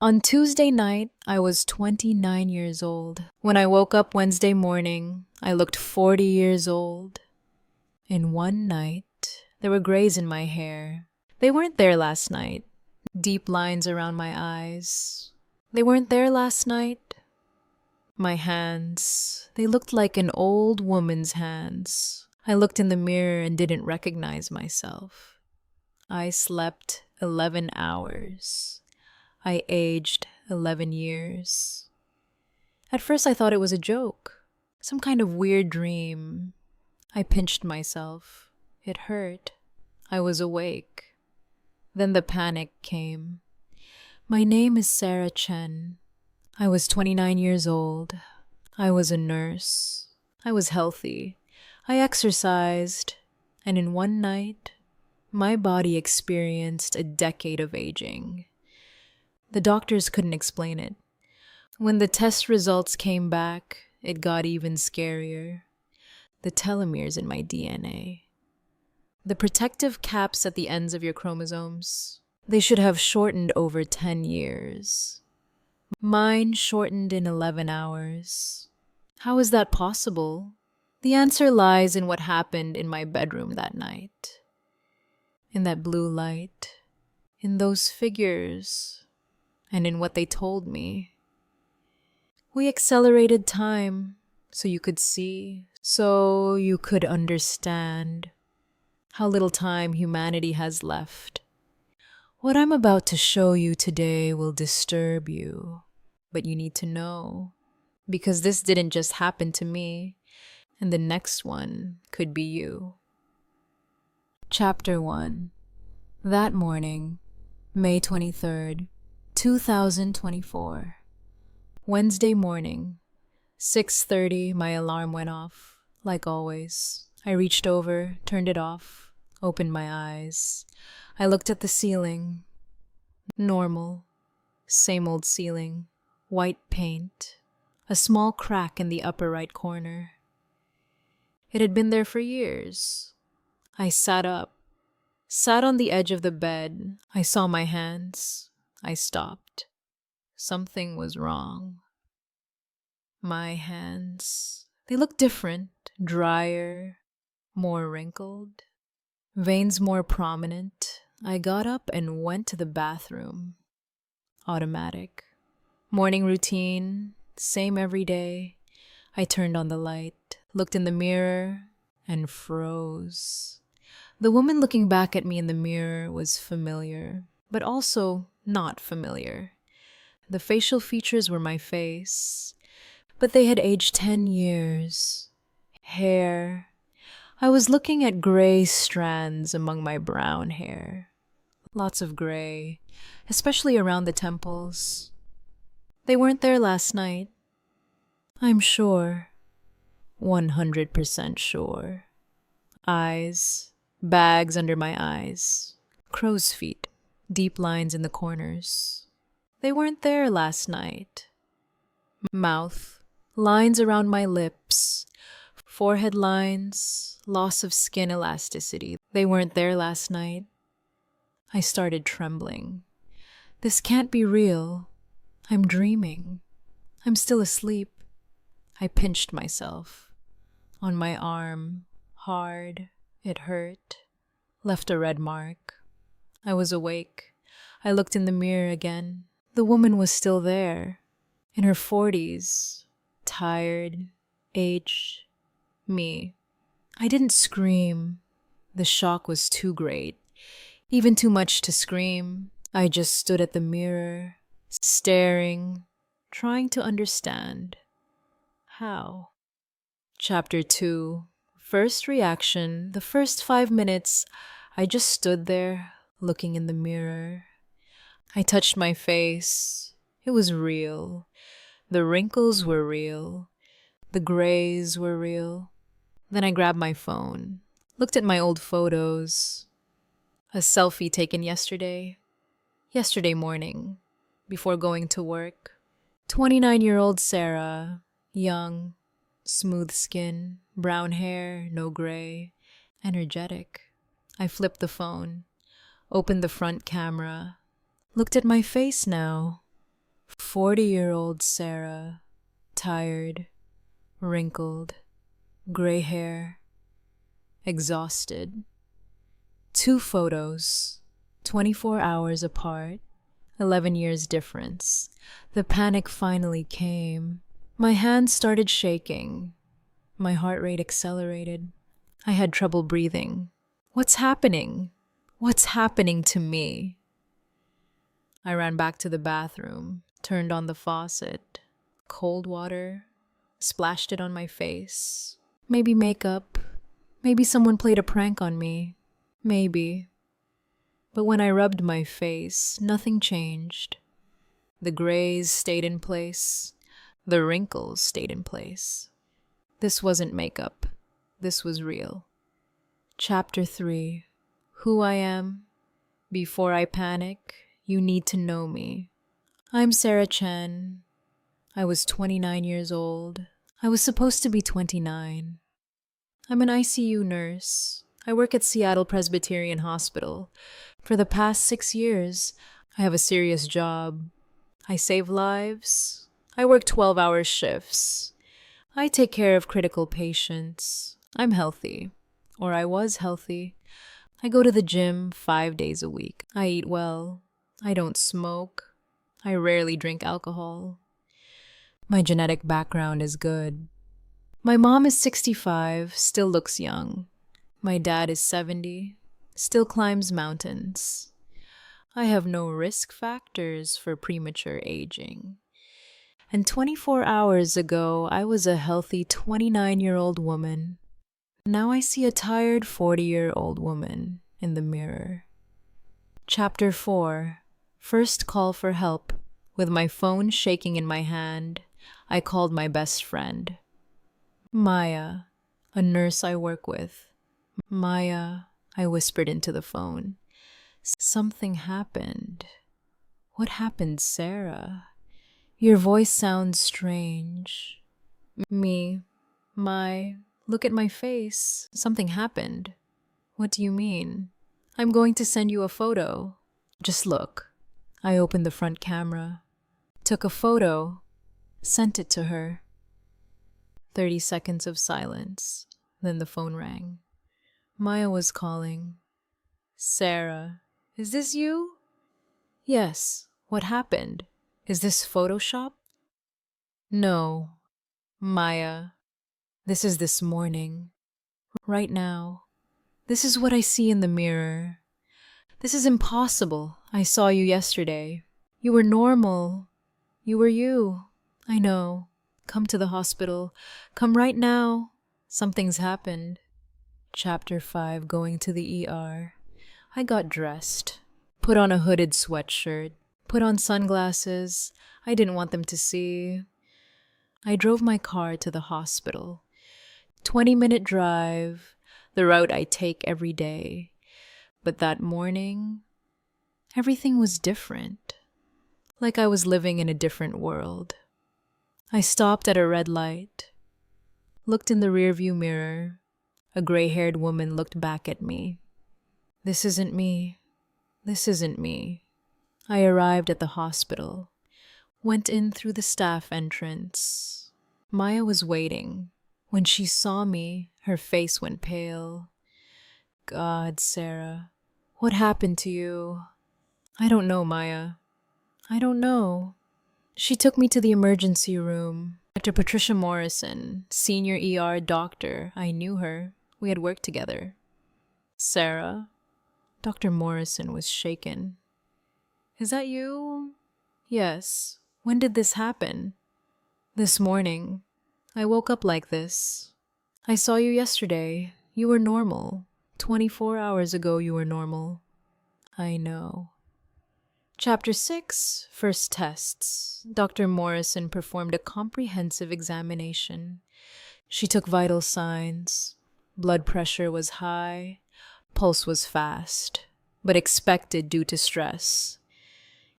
On Tuesday night, I was 29 years old. When I woke up Wednesday morning, I looked 40 years old. In one night, there were grays in my hair. They weren't there last night. Deep lines around my eyes. They weren't there last night. My hands, they looked like an old woman's hands. I looked in the mirror and didn't recognize myself. I slept 11 hours. I aged 11 years. At first I thought it was a joke, some kind of weird dream. I pinched myself. It hurt. I was awake. Then the panic came. My name is Sarah Chen. I was 29 years old. I was a nurse. I was healthy. I exercised. And in one night, my body experienced a decade of aging. The doctors couldn't explain it. When the test results came back, it got even scarier. The telomeres in my DNA. The protective caps at the ends of your chromosomes, they should have shortened over 10 years. Mine shortened in 11 hours. How is that possible? The answer lies in what happened in my bedroom that night. In that blue light, in those figures, and in what they told me. We accelerated time so you could see, so you could understand how little time humanity has left. What I'm about to show you today will disturb you, but you need to know, because this didn't just happen to me, and the next one could be you. Chapter 1. That morning, May 23rd, 2024. Wednesday morning, 6:30, my alarm went off. Like always, I reached over, turned it off, opened my eyes. I looked at the ceiling. Normal. Same old ceiling. White paint. A small crack in the upper right corner. It had been there for years. I sat up. Sat on the edge of the bed. I saw my hands. I stopped. Something was wrong. My hands, they looked different, drier, more wrinkled, veins more prominent. I got up and went to the bathroom. Automatic. Morning routine, same every day. I turned on the light, looked in the mirror, and froze. The woman looking back at me in the mirror was familiar, but also not familiar. The facial features were my face, but they had aged 10 years. Hair. I was looking at gray strands among my brown hair. Lots of gray, especially around the temples. They weren't there last night. I'm sure. 100% sure. Eyes. Bags under my eyes. Crow's feet. Deep lines in the corners. They weren't there last night. Mouth. Lines around my lips. Forehead lines. Loss of skin elasticity. They weren't there last night. I started trembling. This can't be real. I'm dreaming. I'm still asleep. I pinched myself. On my arm. Hard. It hurt. Left a red mark. I was awake. I looked in the mirror again. The woman was still there. In her 40s. Tired. Aged. Me. I didn't scream. The shock was too great. Even too much to scream. I just stood at the mirror, staring, trying to understand. How? Chapter 2. First reaction, the first 5 minutes, I just stood there, looking in the mirror. I touched my face. It was real. The wrinkles were real. The grays were real. Then I grabbed my phone, looked at my old photos. A selfie taken yesterday morning, before going to work. 29-year-old Sarah, young, smooth skin, brown hair, no gray, energetic. I flipped the phone, opened the front camera, looked at my face now. 40-year-old Sarah, tired, wrinkled, gray hair, exhausted. 2 photos, 24 hours apart, 11 years difference. The panic finally came. My hands started shaking. My heart rate accelerated. I had trouble breathing. What's happening? What's happening to me? I ran back to the bathroom, turned on the faucet. Cold water, splashed it on my face. Maybe makeup. Maybe someone played a prank on me. Maybe. But when I rubbed my face, nothing changed. The grays stayed in place. The wrinkles stayed in place. This wasn't makeup. This was real. Chapter 3. Who I am. Before I panic, you need to know me. I'm Sarah Chen. I was 29 years old. I was supposed to be 29. I'm an ICU nurse. I work at Seattle Presbyterian Hospital. For the past 6 years, I have a serious job. I save lives. I work 12-hour shifts. I take care of critical patients. I'm healthy. Or I was healthy. I go to the gym 5 days a week. I eat well. I don't smoke. I rarely drink alcohol. My genetic background is good. My mom is 65, still looks young. My dad is 70, still climbs mountains. I have no risk factors for premature aging. And 24 hours ago, I was a healthy 29-year-old woman. Now I see a tired 40-year-old woman in the mirror. Chapter 4. First call for help. With my phone shaking in my hand, I called my best friend. Maya, a nurse I work with. Maya, I whispered into the phone. Something happened. What happened, Sarah? Your voice sounds strange. Look at my face. Something happened. What do you mean? I'm going to send you a photo. Just look. I opened the front camera, took a photo, sent it to her. 30 seconds of silence. Then the phone rang. Maya was calling. Sarah, is this you? Yes. What happened? Is this Photoshop? No. Maya, this is this morning. Right now. This is what I see in the mirror. This is impossible. I saw you yesterday. You were normal. You were you. I know. Come to the hospital. Come right now. Something's happened. Chapter 5. Going to the ER. I got dressed. Put on a hooded sweatshirt. Put on sunglasses. I didn't want them to see. I drove my car to the hospital. 20-minute drive. The route I take every day. But that morning, everything was different. Like I was living in a different world. I stopped at a red light. Looked in the rearview mirror. A gray-haired woman looked back at me. This isn't me. This isn't me. I arrived at the hospital. Went in through the staff entrance. Maya was waiting. When she saw me, her face went pale. God, Sarah, what happened to you? I don't know, Maya. I don't know. She took me to the emergency room. Dr. Patricia Morrison, senior ER doctor. I knew her. We had worked together. Sarah? Dr. Morrison was shaken. Is that you? Yes. When did this happen? This morning. I woke up like this. I saw you yesterday. You were normal. 24 hours ago you were normal. I know. Chapter 6. First tests. Dr. Morrison performed a comprehensive examination. She took vital signs. Blood pressure was high. Pulse was fast, but expected due to stress.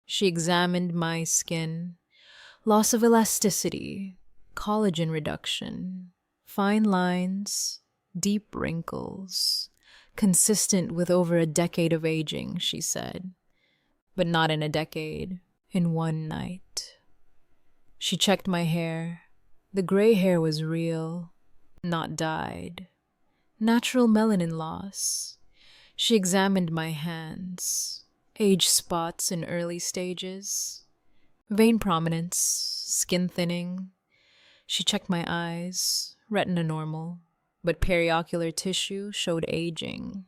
She examined my skin. Loss of elasticity. Collagen reduction. Fine lines. Deep wrinkles. Consistent with over a decade of aging, she said. But not in a decade, in one night. She checked my hair. The gray hair was real, not dyed. Natural melanin loss. She examined my hands. Age spots in early stages. Vein prominence, skin thinning. She checked my eyes. Retina normal, but periocular tissue showed aging.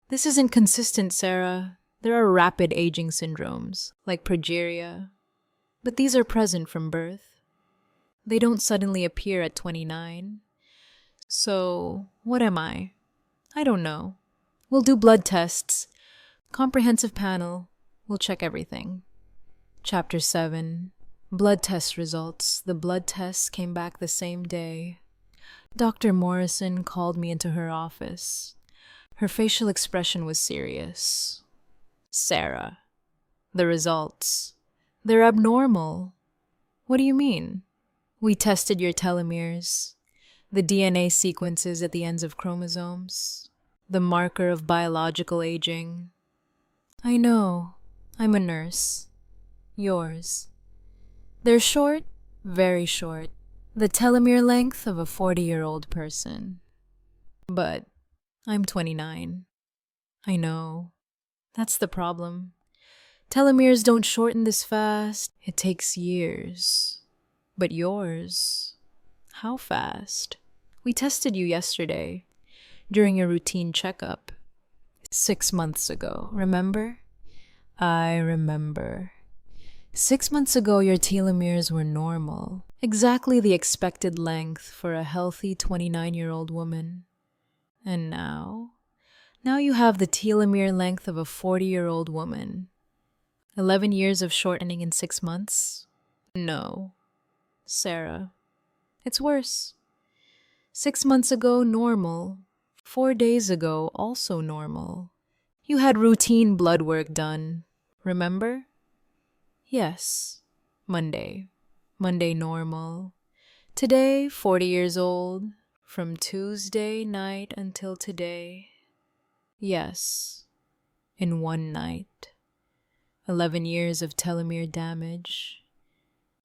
This isn't consistent, Sarah. There are rapid aging syndromes, like progeria, but these are present from birth. They don't suddenly appear at 29. So, what am I? I don't know. We'll do blood tests. Comprehensive panel. We'll check everything. Chapter 7. Blood test results. The blood tests came back the same day. Dr. Morrison called me into her office. Her facial expression was serious. Sarah, the results. They're abnormal. What do you mean? We tested your telomeres, the DNA sequences at the ends of chromosomes, the marker of biological aging. I know. I'm a nurse. Yours. They're short, very short. The telomere length of a 40-year-old person. But I'm 29. I know. That's the problem. Telomeres don't shorten this fast. It takes years. But yours, how fast? We tested you yesterday, during a routine checkup. 6 months ago, remember? I remember. 6 months ago, your telomeres were normal, exactly the expected length for a healthy 29-year-old woman. And now? Now you have the telomere length of a 40-year-old woman. 11 years of shortening in 6 months? No. Sarah, it's worse. 6 months ago, normal. 4 days ago, also normal. You had routine blood work done, remember? Yes. Monday. Monday normal. Today, 40 years old. From Tuesday night until today. Yes. In one night. 11 years of telomere damage.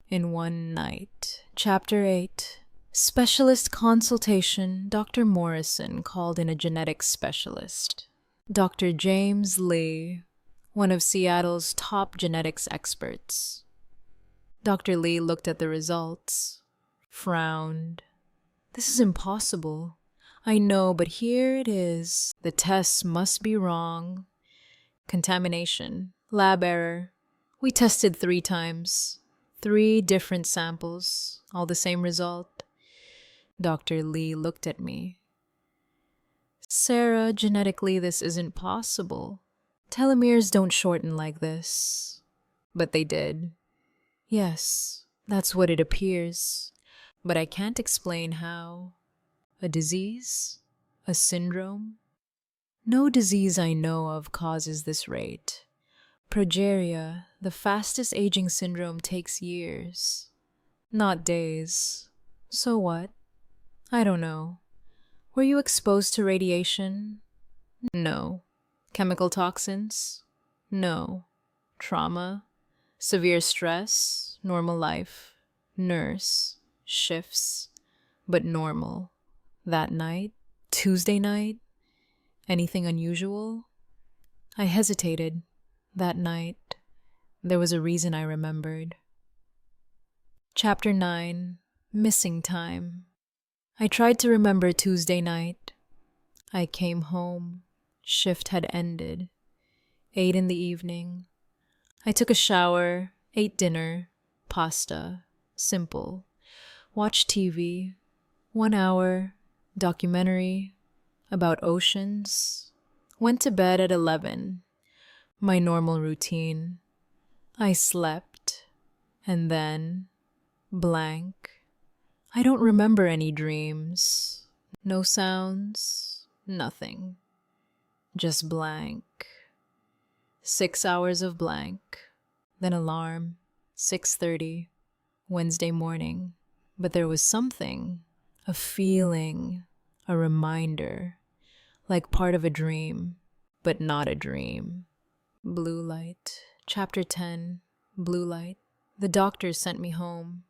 In one night. Chapter 8. Specialist consultation. Dr. Morrison called in a genetics specialist. Dr. James Lee, one of Seattle's top genetics experts. Dr. Lee looked at the results, frowned. This is impossible. I know, but here it is. The tests must be wrong. Contamination, lab error. We tested 3 times. 3 different samples, all the same result. Dr. Lee looked at me. Sarah, genetically this isn't possible. Telomeres don't shorten like this. But they did. Yes, that's what it appears. But I can't explain how. A disease? A syndrome? No disease I know of causes this rate. Progeria, the fastest aging syndrome, takes years. Not days. So what? I don't know. Were you exposed to radiation? No. Chemical toxins? No. Trauma? Severe stress? Normal life? Nurse? Shifts? But normal. That night? Tuesday night? Anything unusual? I hesitated. That night, there was a reason I remembered. Chapter 9. Missing time. I tried to remember Tuesday night. I came home. Shift had ended. 8 in the evening. I took a shower, ate dinner, pasta, simple. Watched TV. 1 hour, documentary, about oceans. Went to bed at 11. My normal routine. I slept. And then, blank. I don't remember any dreams. No sounds, nothing. Just blank. 6 hours of blank. Then alarm, 6:30, Wednesday morning. But there was something, a feeling, a reminder, like part of a dream, but not a dream. Blue light. Chapter 10. Blue light. The doctor sent me home.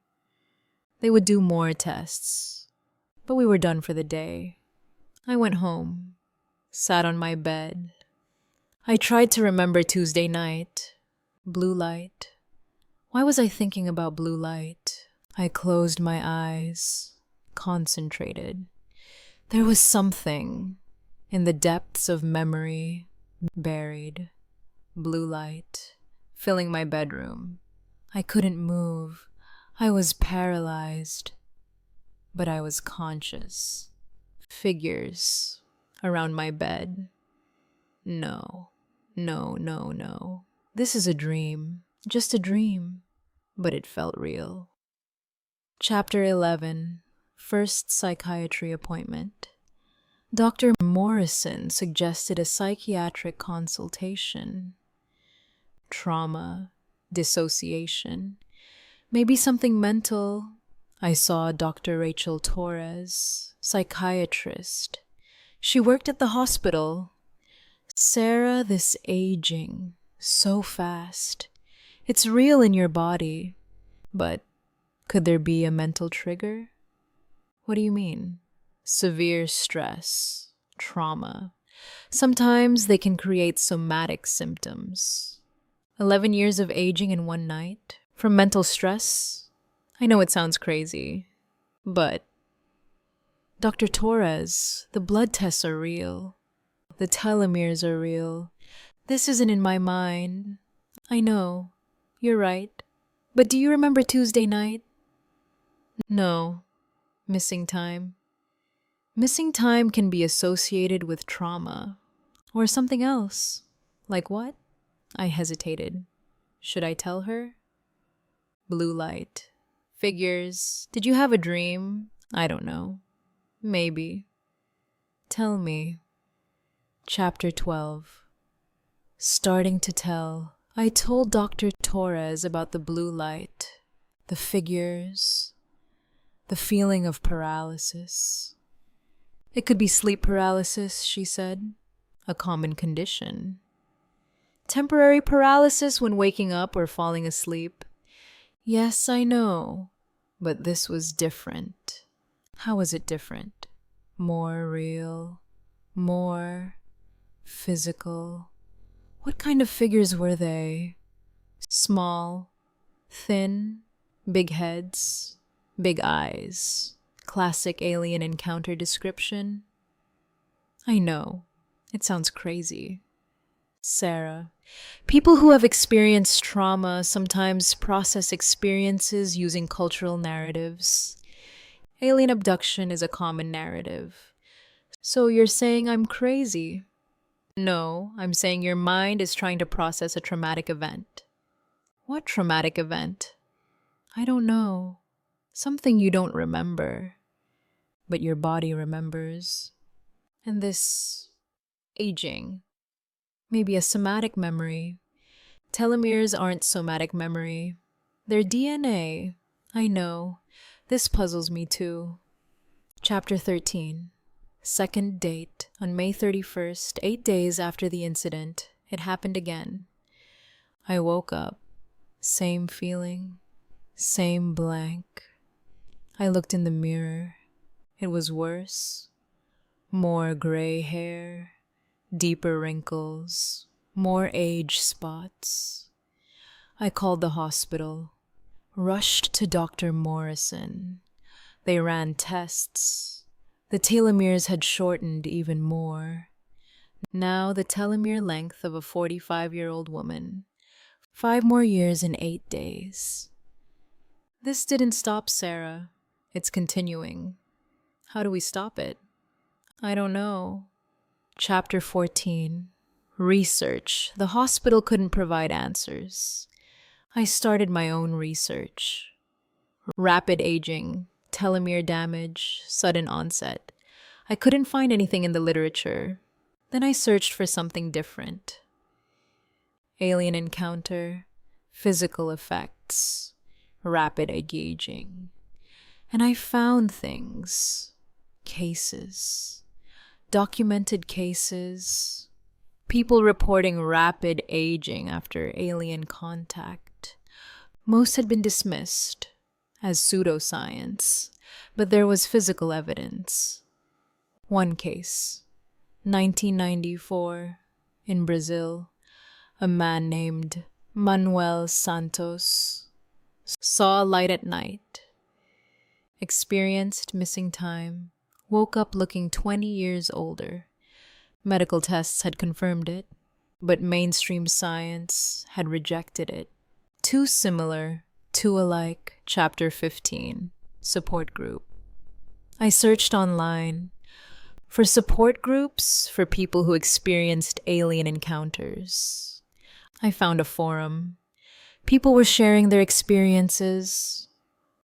They would do more tests, but we were done for the day. I went home, sat on my bed. I tried to remember Tuesday night. Blue light. Why was I thinking about blue light? I closed my eyes, concentrated. There was something in the depths of memory, buried. Blue light, filling my bedroom. I couldn't move. I was paralyzed. But I was conscious. Figures around my bed. No, no, no, no. This is a dream. Just a dream. But it felt real. Chapter 11. First psychiatry appointment. Dr. Morrison suggested a psychiatric consultation. Trauma, dissociation, maybe something mental. I saw Dr. Rachel Torres, psychiatrist. She worked at the hospital. Sarah, this aging, so fast. It's real in your body. But could there be a mental trigger? What do you mean? Severe stress, trauma. Sometimes they can create somatic symptoms. 11 years of aging in one night? From mental stress? I know it sounds crazy, but Dr. Torres, the blood tests are real. The telomeres are real. This isn't in my mind. I know. You're right. But do you remember Tuesday night? No. Missing time. Missing time can be associated with trauma. Or something else. Like what? I hesitated. Should I tell her? Blue light. Figures. Did you have a dream? I don't know. Maybe. Tell me. Chapter 12. Starting to tell. I told Dr. Torres about the blue light, the figures, the feeling of paralysis. It could be sleep paralysis, she said, a common condition. Temporary paralysis when waking up or falling asleep. Yes, I know, but this was different. How was it different? More real, more physical. What kind of figures were they? Small, thin, big heads, big eyes. Classic alien encounter description. I know, it sounds crazy. Sarah, people who have experienced trauma sometimes process experiences using cultural narratives. Alien abduction is a common narrative. So you're saying I'm crazy? No, I'm saying your mind is trying to process a traumatic event. What traumatic event? I don't know. Something you don't remember, but your body remembers. And this aging, maybe a somatic memory. Telomeres aren't somatic memory. They're DNA. I know. This puzzles me too. Chapter 13. Second date, on May 31st, 8 days after the incident. It happened again. I woke up. Same feeling. Same blank. I looked in the mirror. It was worse. More gray hair. Deeper wrinkles. More age spots. I called the hospital. Rushed to Dr. Morrison. They ran tests. The telomeres had shortened even more. Now the telomere length of a 45-year-old woman. 5 more years in 8 days. This didn't stop Sarah. It's continuing. How do we stop it? I don't know. Chapter 14. Research. The hospital couldn't provide answers. I started my own research. Rapid aging, telomere damage, sudden onset. I couldn't find anything in the literature. Then I searched for something different. Alien encounter, physical effects, rapid aging. And I found things. Cases. Documented cases. People reporting rapid aging after alien contact. Most had been dismissed, as pseudoscience, but there was physical evidence. One case, 1994, in Brazil, a man named Manuel Santos saw a light at night, experienced missing time, woke up looking 20 years older. Medical tests had confirmed it, but mainstream science had rejected it. Too similar, too alike, Chapter 15, Support Group. I searched online for support groups for people who experienced alien encounters. I found a forum. People were sharing their experiences.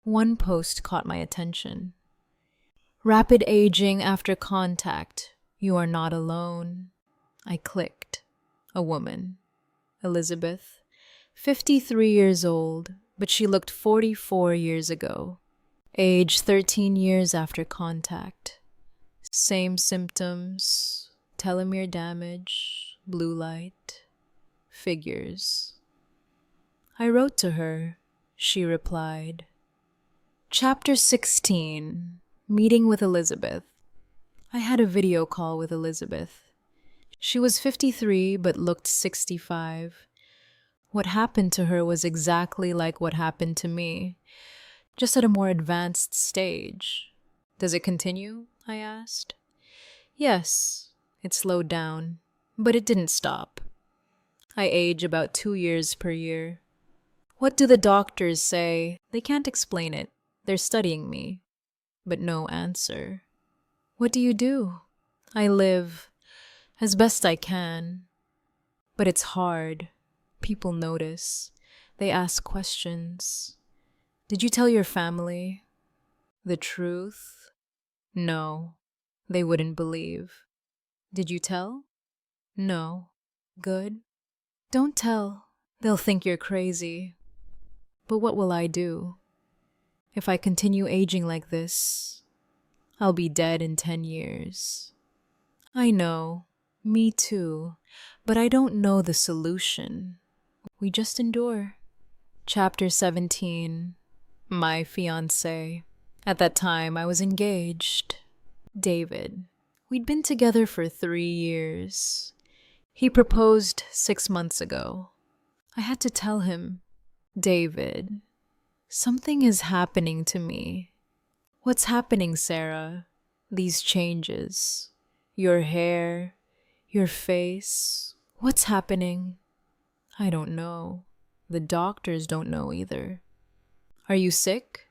One post caught my attention. Rapid aging after contact. You are not alone. I clicked. A woman. Elizabeth. 53 years old, but she looked 44 years ago. Age 13 years after contact. Same symptoms. Telomere damage. Blue light. Figures. I wrote to her. She replied. Chapter 16. Meeting with Elizabeth. I had a video call with Elizabeth. She was 53 but looked 65. What happened to her was exactly like what happened to me, just at a more advanced stage. Does it continue? I asked. Yes, it slowed down, but it didn't stop. I age about 2 years per year. What do the doctors say? They can't explain it. They're studying me. But no answer. What do you do? I live as best I can. But it's hard. People notice. They ask questions. Did you tell your family the truth? No. They wouldn't believe. Did you tell? No. Good. Don't tell. They'll think you're crazy. But what will I do? If I continue aging like this, I'll be dead in 10 years. I know. Me too. But I don't know the solution. We just endure. Chapter 17. My fiancé. At that time, I was engaged. David. We'd been together for 3 years. He proposed 6 months ago. I had to tell him, David, something is happening to me. What's happening, Sarah? These changes. Your hair, your face. What's happening? I don't know. The doctors don't know either. Are you sick?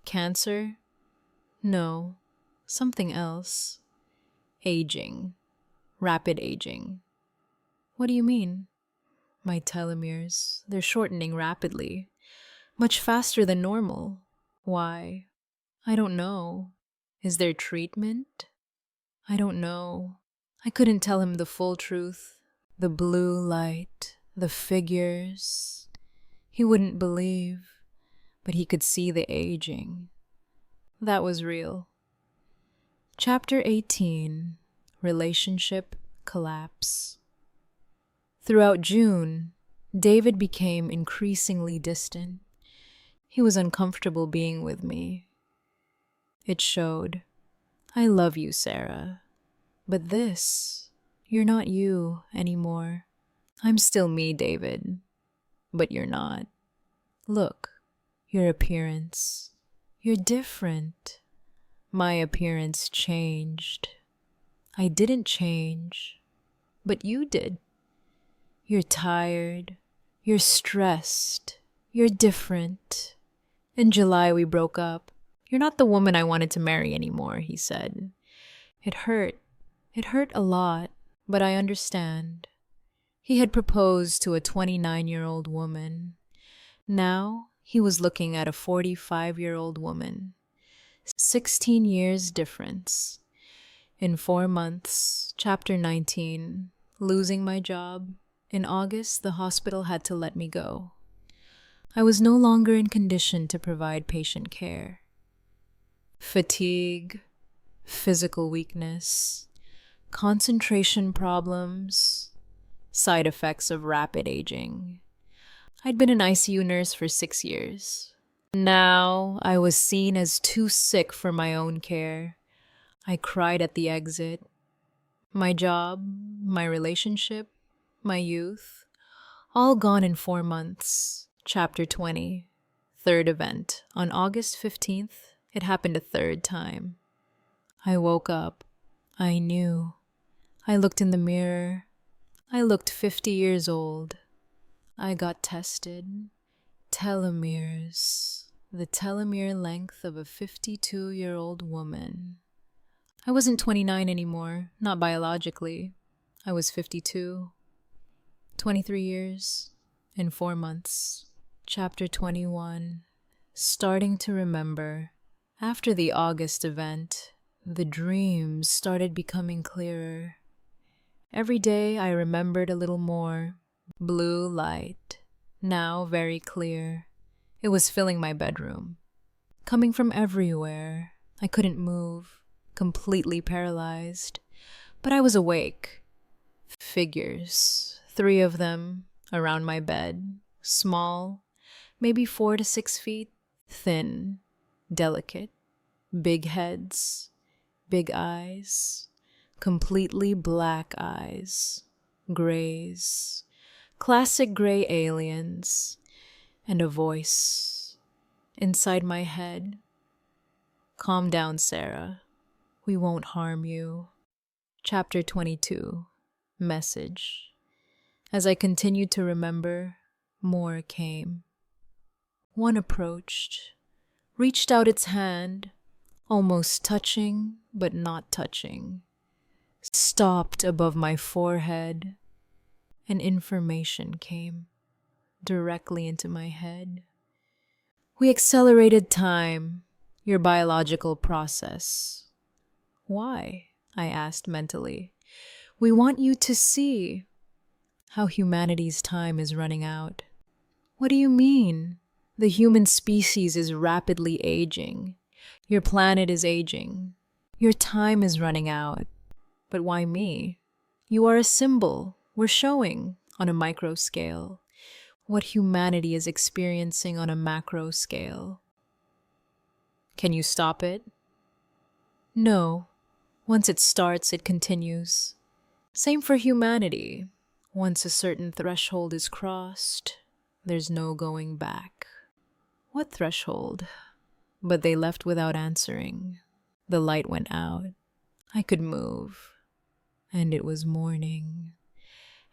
Cancer? No. Something else. Aging. Rapid aging. What do you mean? My telomeres, they're shortening rapidly. Much faster than normal. Why? I don't know. Is there treatment? I don't know. I couldn't tell him the full truth. The blue light, the figures. He wouldn't believe, but he could see the aging. That was real. Chapter 18. Relationship Collapse. Throughout June, David became increasingly distant. He was uncomfortable being with me. It showed. I love you, Sarah. But this, you're not you anymore. I'm still me, David. But you're not. Look, your appearance. You're different. My appearance changed. I didn't change, but you did. You're tired. You're stressed. You're different. In July, we broke up. You're not the woman I wanted to marry anymore, he said. It hurt. It hurt a lot, but I understand. He had proposed to a 29-year-old woman. Now, he was looking at a 45-year-old woman. 16 years difference. In 4 months, Chapter 19, losing my job. In August, the hospital had to let me go. I was no longer in condition to provide patient care. Fatigue, physical weakness, concentration problems, side effects of rapid aging. I'd been an ICU nurse for 6 years. Now I was seen as too sick for my own care. I cried at the exit. My job, my relationship, my youth, all gone in 4 months. Chapter 20. Third event. On August 15th, it happened a third time. I woke up. I knew. I looked in the mirror. I looked 50 years old. I got tested. Telomeres. The telomere length of a 52-year-old woman. I wasn't 29 anymore, not biologically. I was 52. 23 years and 4 months. Chapter 21. Starting to remember. After the August event, the dreams started becoming clearer. Every day I remembered a little more. Blue light, now very clear. It was filling my bedroom. Coming from everywhere. I couldn't move, completely paralyzed. But I was awake. Figures, 3 of them, around my bed. Small, maybe 4 to 6 feet. Thin, delicate. Big heads, big eyes. Completely black eyes. Grays. Classic gray aliens. And a voice inside my head. Calm down, Sarah. We won't harm you. Chapter 22. Message. As I continued to remember, more came. One approached, reached out its hand, almost touching but not touching. Stopped above my forehead, and information came directly into my head. We accelerated time, your biological process. Why? I asked mentally. We want you to see how humanity's time is running out. What do you mean? The human species is rapidly aging. Your planet is aging. Your time is running out. But why me? You are a symbol. We're showing, on a micro scale, what humanity is experiencing on a macro scale. Can you stop it? No. Once it starts, it continues. Same for humanity. Once a certain threshold is crossed, there's no going back. What threshold? But they left without answering. The light went out. I could move. And it was morning.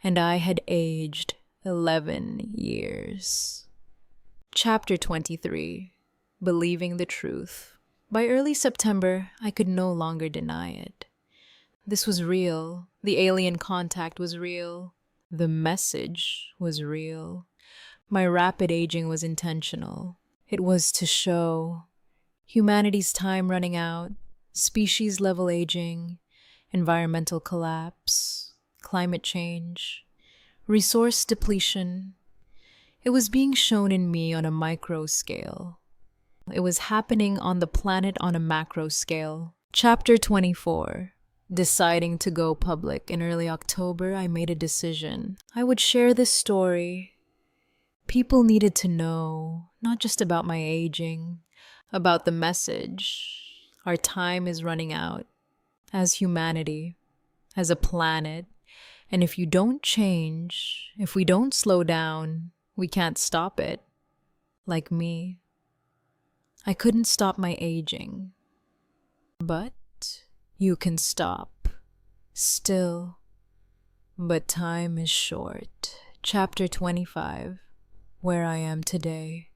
And I had aged 11 years. Chapter 23. Believing the truth. By early September, I could no longer deny it. This was real. The alien contact was real. The message was real. My rapid aging was intentional. It was to show humanity's time running out, species level aging, environmental collapse, climate change, resource depletion. It was being shown in me on a micro scale. It was happening on the planet on a macro scale. Chapter 24. Deciding to go public. In early October, I made a decision. I would share this story. People needed to know, not just about my aging, about the message. Our time is running out. As humanity, as a planet, and if you don't change, if we don't slow down, we can't stop it. Like me. I couldn't stop my aging. But you can stop. Still. But time is short. Chapter 25. Where I am today.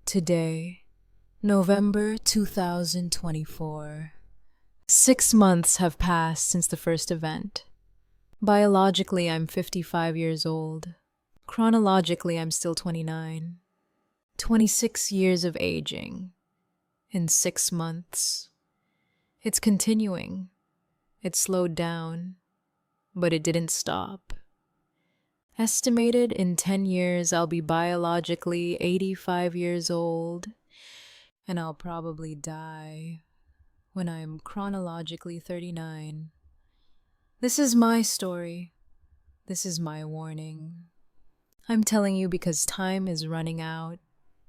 Today, November 2024. 6 months have passed since the first event. Biologically, I'm 55 years old. Chronologically, I'm still 29. 26 years of aging. In 6 months. It's continuing. It slowed down, but it didn't stop. Estimated in 10 years, I'll be biologically 85 years old, and I'll probably die when I'm chronologically 39. This is my story. This is my warning. I'm telling you because time is running out.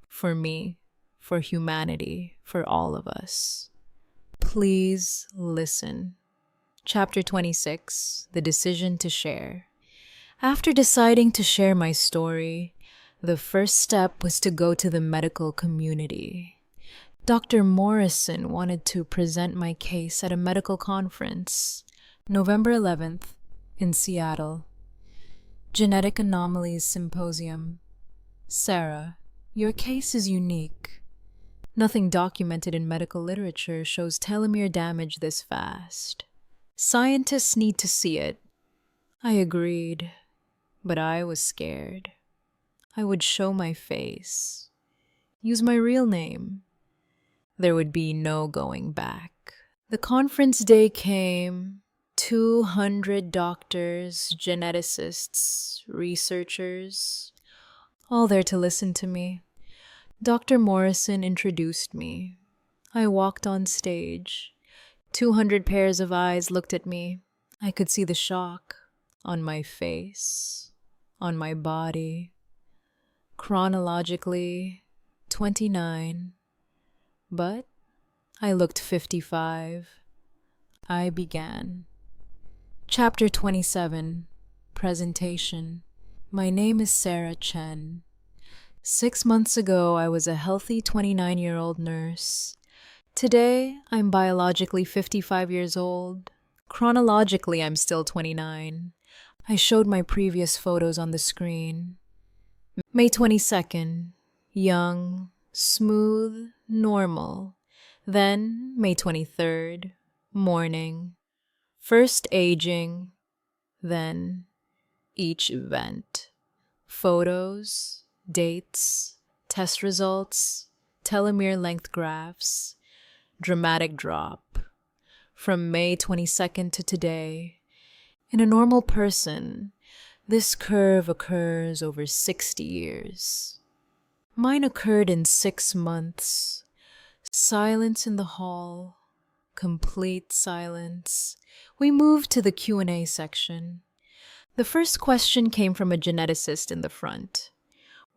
For me. for humanity, for all of us. Please listen. Chapter 26, The Decision to Share. After deciding to share my story, the first step was to go to the medical community. Dr. Morrison wanted to present my case at a medical conference, November 11th, in Seattle. Genetic Anomalies Symposium. Sarah, your case is unique. Nothing documented in medical literature shows telomere damage this fast. Scientists need to see it. I agreed, but I was scared. I would show my face, use my real name. There would be no going back. The conference day came. 200 doctors, geneticists, researchers, all there to listen to me. Dr. Morrison introduced me. I walked on stage. 200 pairs of eyes looked at me. I could see the shock on my face, on my body. Chronologically, 29. But I looked 55. I began. Chapter 27, Presentation. My name is Sarah Chen. 6 months ago, I was a healthy 29-year-old nurse. Today, I'm biologically 55 years old. Chronologically, I'm still 29. I showed my previous photos on the screen. May 22nd, young, smooth, normal. Then, May 23rd, morning. First aging, then each event. Photos, dates, test results, telomere length graphs, dramatic drop. From May 22nd to today, in a normal person, this curve occurs over 60 years. Mine occurred in 6 months. Silence in the hall. Complete silence. We moved to the Q&A section. The first question came from a geneticist in the front.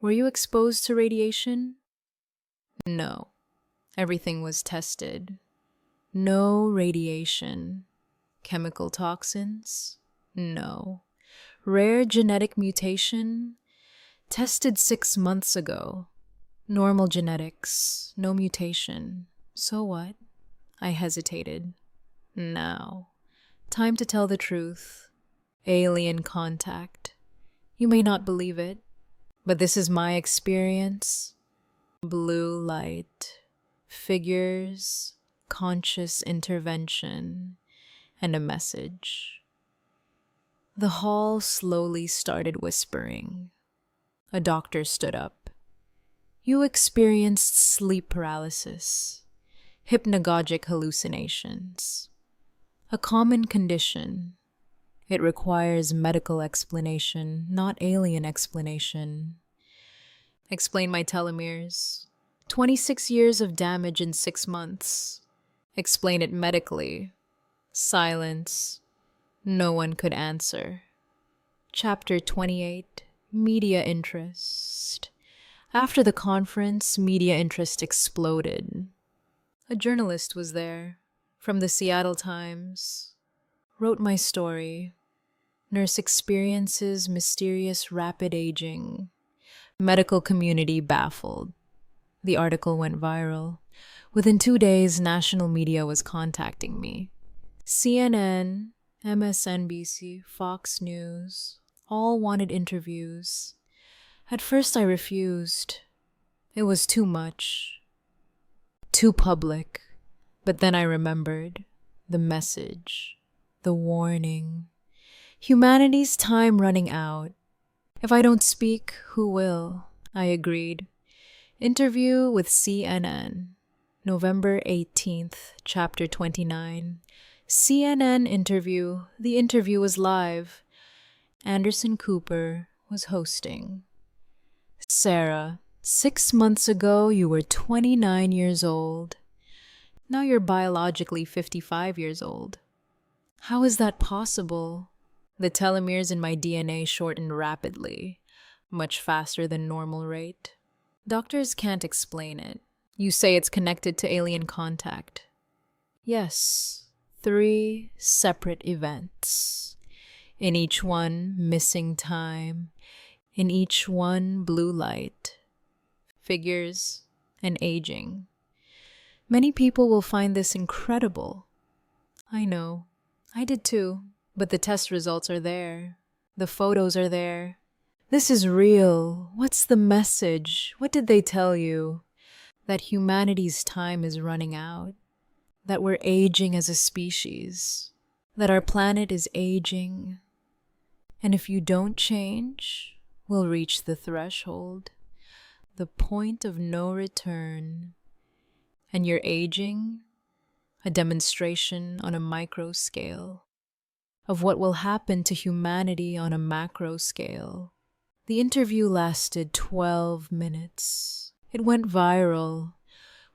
Were you exposed to radiation? No. Everything was tested. No radiation. Chemical toxins? No. Rare genetic mutation? Tested 6 months ago. Normal genetics. No mutation. So what? I hesitated. Now, time to tell the truth. Alien contact. You may not believe it, but this is my experience. Blue light, figures, conscious intervention, and a message. The hall slowly started whispering. A doctor stood up. You experienced sleep paralysis. Hypnagogic hallucinations. A common condition. It requires medical explanation, not alien explanation. Explain my telomeres. 26 years of damage in 6 months. Explain it medically. Silence. No one could answer. Chapter 28, Media Interest. After the conference, media interest exploded. A journalist was there, from the Seattle Times. Wrote my story. Nurse experiences mysterious rapid aging. Medical community baffled. The article went viral. Within 2 days, national media was contacting me. CNN, MSNBC, Fox News, all wanted interviews. At first I refused. It was too much. Too public. But then I remembered the message, the warning. Humanity's time running out. If I don't speak, who will? I agreed. Interview with CNN. November 18th, Chapter 29. CNN interview. The interview was live. Anderson Cooper was hosting. Sarah, 6 months ago you were 29 years old. Now you're biologically 55 years old. How is that possible? The telomeres in my DNA shortened rapidly, much faster than normal rate. Doctors can't explain it. You say it's connected to alien contact. Yes, 3 separate events. In each one, missing time. In each one, blue light. Figures and aging. Many people will find this incredible. I know. I did too. But the test results are there. The photos are there. This is real. What's the message? What did they tell you? That humanity's time is running out. That we're aging as a species. That our planet is aging. And if you don't change, we'll reach the threshold. The point of no return. And you're aging, a demonstration on a micro scale of what will happen to humanity on a macro scale. The interview lasted 12 minutes. It went viral.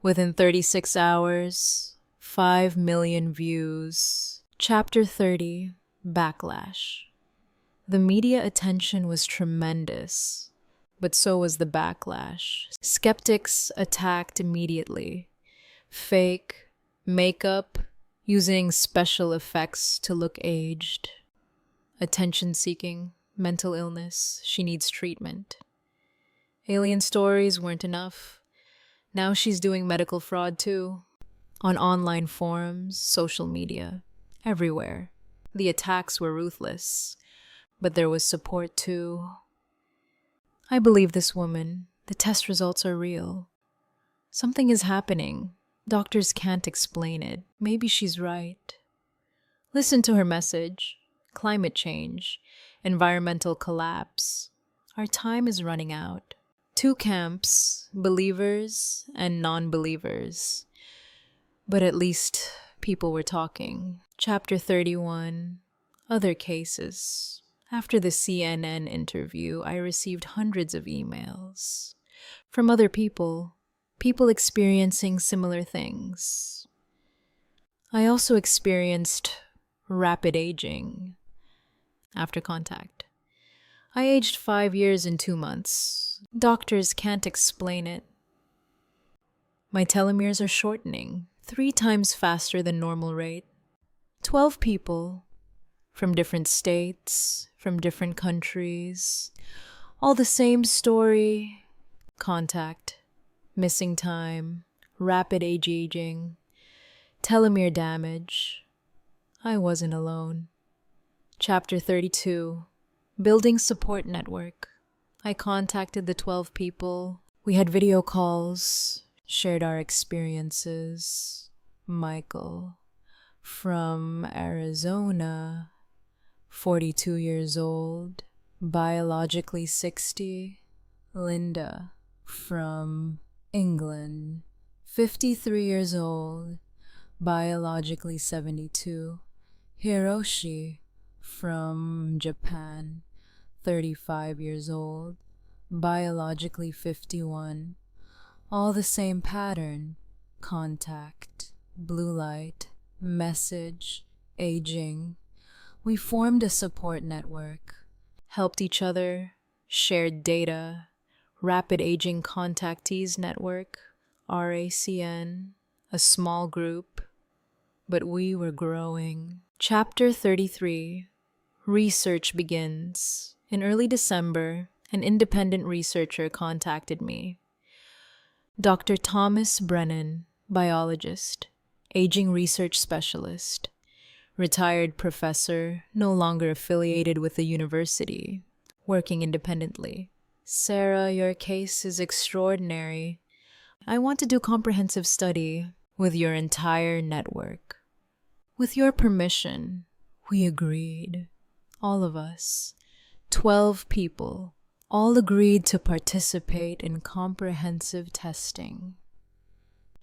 Within 36 hours, 5 million views. Chapter 30, Backlash. The media attention was tremendous, but so was the backlash. Skeptics attacked immediately. Fake, makeup, using special effects to look aged. Attention-seeking, mental illness, she needs treatment. Alien stories weren't enough. Now she's doing medical fraud too. On online forums, social media, everywhere. The attacks were ruthless, but there was support too. I believe this woman. The test results are real. Something is happening. Doctors can't explain it. Maybe she's right. Listen to her message. Climate change. Environmental collapse. Our time is running out. 2 camps, believers and non-believers. But at least people were talking. Chapter 31. Other cases. After the CNN interview, I received hundreds of emails from other people experiencing similar things. I also experienced rapid aging after contact. I aged 5 years in 2 months. Doctors can't explain it. My telomeres are shortening 3 times faster than normal rate. 12 people from different states, from different countries, all the same story, contact, missing time, rapid aging, telomere damage. I wasn't alone. Chapter 32, Building Support Network. I contacted the 12 people. We had video calls, shared our experiences. Michael, from Arizona, 42 years old, biologically 60. Linda, from England, 53 years old, biologically 72. Hiroshi, from Japan, 35 years old, biologically 51. All the same pattern: contact, blue light, message, aging. We formed a support network, helped each other, shared data. Rapid Aging Contactees Network, RACN, a small group, but we were growing. Chapter 33, Research Begins. In early December, an independent researcher contacted me. Dr. Thomas Brennan, biologist, aging research specialist, retired professor, no longer affiliated with the university, working independently. Sarah, your case is extraordinary. I want to do comprehensive study with your entire network. With your permission, we agreed. All of us, 12 people, all agreed to participate in comprehensive testing.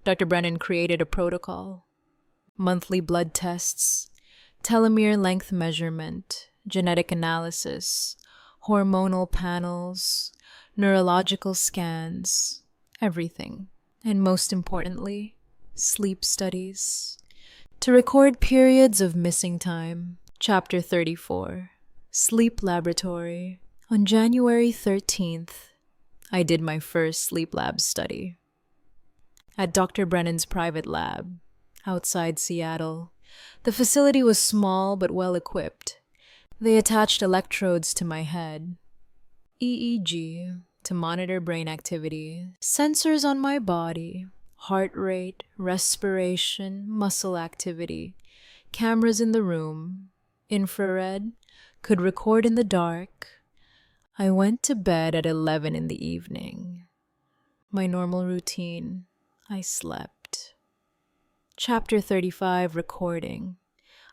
Dr. Brennan created a protocol: monthly blood tests, telomere length measurement, genetic analysis, hormonal panels, neurological scans, everything. And most importantly, sleep studies. To record periods of missing time. Chapter 34, Sleep Laboratory. On January 13th, I did my first sleep lab study. at Dr. Brennan's private lab, outside Seattle. The facility was small but well equipped. They attached electrodes to my head, EEG to monitor brain activity, sensors on my body, heart rate, respiration, muscle activity, cameras in the room, infrared, could record in the dark. I went to bed at 11 in the evening. My normal routine. I slept. Chapter 35, recording.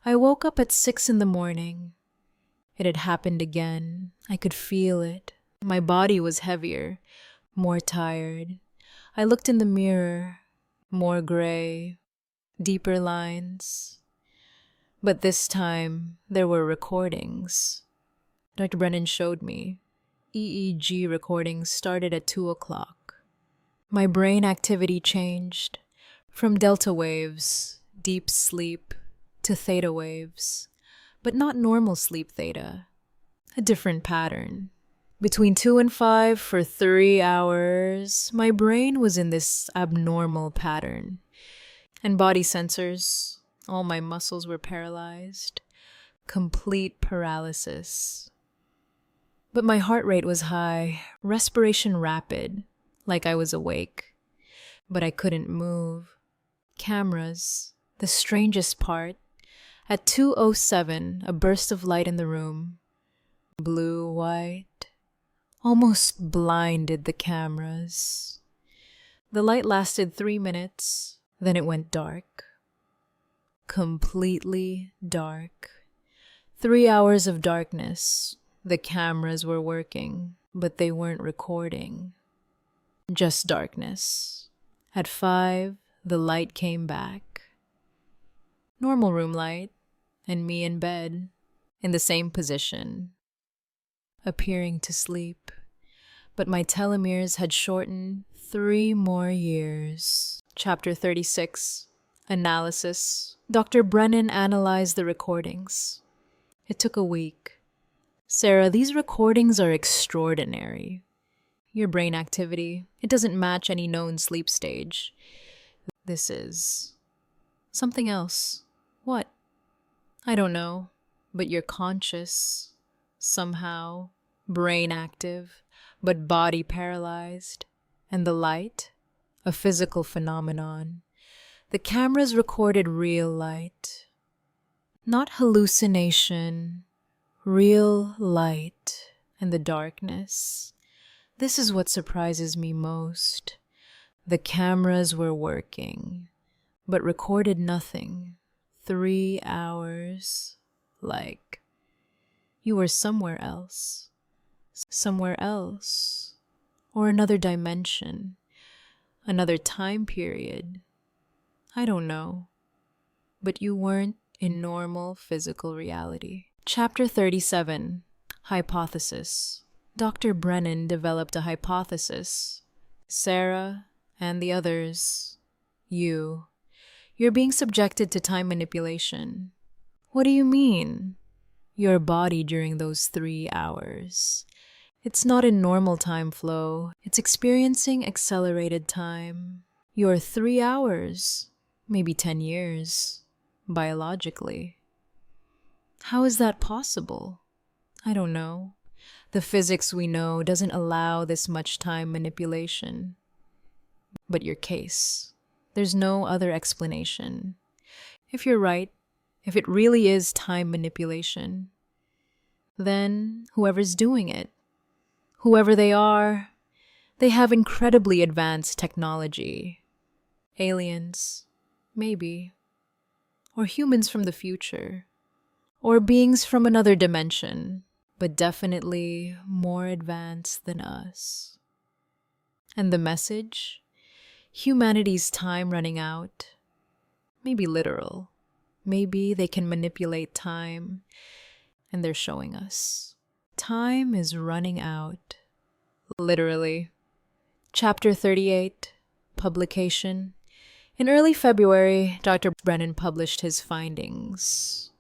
I woke up at 6 in the morning. It had happened again. I could feel it. My body was heavier, more tired. I looked in the mirror. More gray, deeper lines. But this time, there were recordings. Dr. Brennan showed me. EEG recordings started at 2 o'clock. My brain activity changed from delta waves, deep sleep, to theta waves, but not normal sleep theta, a different pattern. Between 2 and 5 for 3 hours, my brain was in this abnormal pattern. And body sensors, all my muscles were paralyzed. Complete paralysis. But my heart rate was high, respiration rapid, like I was awake. But I couldn't move. Cameras, the strangest part. At 2:07, a burst of light in the room. Blue, white. Almost blinded the cameras. The light lasted 3 minutes, then it went dark. Completely dark. 3 hours of darkness. The cameras were working, but they weren't recording. Just darkness. At 5, the light came back. Normal room light, and me in bed, in the same position, appearing to sleep. But my telomeres had shortened 3 more years. Chapter 36, analysis. Dr. Brennan analyzed the recordings. It took a week. Sarah, these recordings are extraordinary. Your brain activity, it doesn't match any known sleep stage. This is something else. What? I don't know, but you're conscious. Somehow, brain active, but body paralyzed. And the light? A physical phenomenon. The cameras recorded real light. Not hallucination, real light and the darkness. This is what surprises me most. The cameras were working, but recorded nothing. 3 hours, like you were somewhere else. Somewhere else. Or another dimension. Another time period. I don't know. But you weren't in normal physical reality. Chapter 37, hypothesis. Dr. Brennan developed a hypothesis. Sarah and the others, you're being subjected to time manipulation. What do you mean? Your body during those 3 hours. It's not in normal time flow. It's experiencing accelerated time. You're 3 hours, maybe 10 years, biologically. How is that possible? I don't know. The physics we know doesn't allow this much time manipulation. But your case, there's no other explanation. If you're right, if it really is time manipulation, then whoever's doing it, whoever they are, they have incredibly advanced technology. Aliens, maybe. Or humans from the future. Or beings from another dimension, but definitely more advanced than us. And the message? Humanity's time running out. Maybe literal. Maybe they can manipulate time, and they're showing us. Time is running out. Literally. Chapter 38, publication. In early February, Dr. Brennan published his findings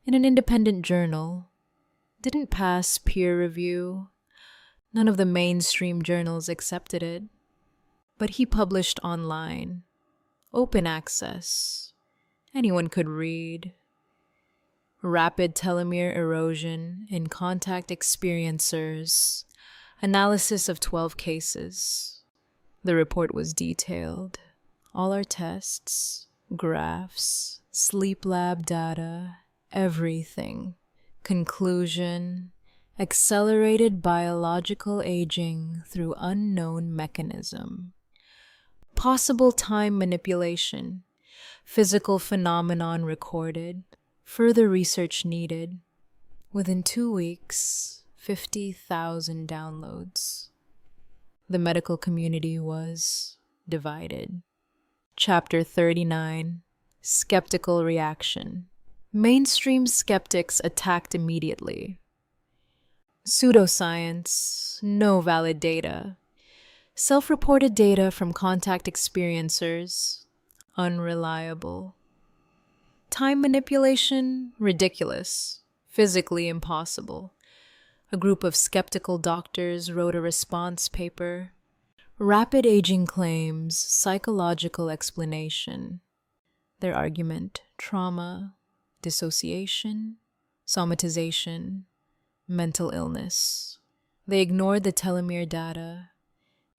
in an independent journal. Didn't pass peer review. None of the mainstream journals accepted it. But he published online, open access. Anyone could read. Rapid telomere erosion in contact experiencers. Analysis of 12 cases. The report was detailed. All our tests, graphs, sleep lab data, everything. Conclusion: accelerated biological aging through unknown mechanism. Possible time manipulation. Physical phenomenon recorded. Further research needed. Within 2 weeks, 50,000 downloads. The medical community was divided. Chapter 39. Skeptical reaction. Mainstream skeptics attacked immediately. Pseudoscience, no valid data. Self-reported data from contact experiencers, unreliable. Time manipulation, ridiculous, physically impossible. A group of skeptical doctors wrote a response paper. Rapid aging claims, psychological explanation. Their argument: trauma, dissociation, somatization, mental illness. They ignored the telomere data,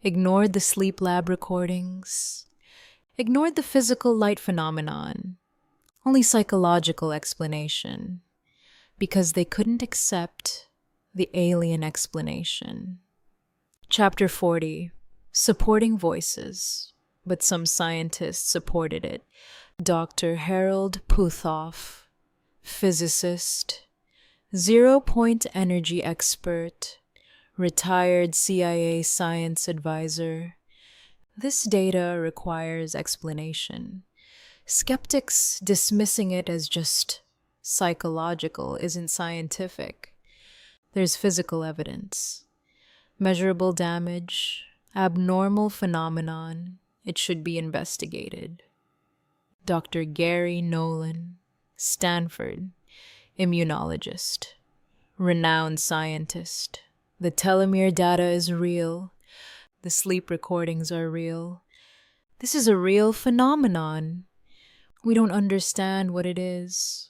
ignored the sleep lab recordings, ignored the physical light phenomenon, only psychological explanation, because they couldn't accept the alien explanation. Chapter 40. Supporting voices, but some scientists supported it. Dr. Harold Puthoff, physicist, zero-point energy expert, retired CIA science advisor. This data requires explanation. Skeptics dismissing it as just psychological isn't scientific. There's physical evidence. Measurable damage, abnormal phenomenon. It should be investigated. Dr. Gary Nolan, Stanford, immunologist, renowned scientist. The telomere data is real. The sleep recordings are real. This is a real phenomenon. We don't understand what it is,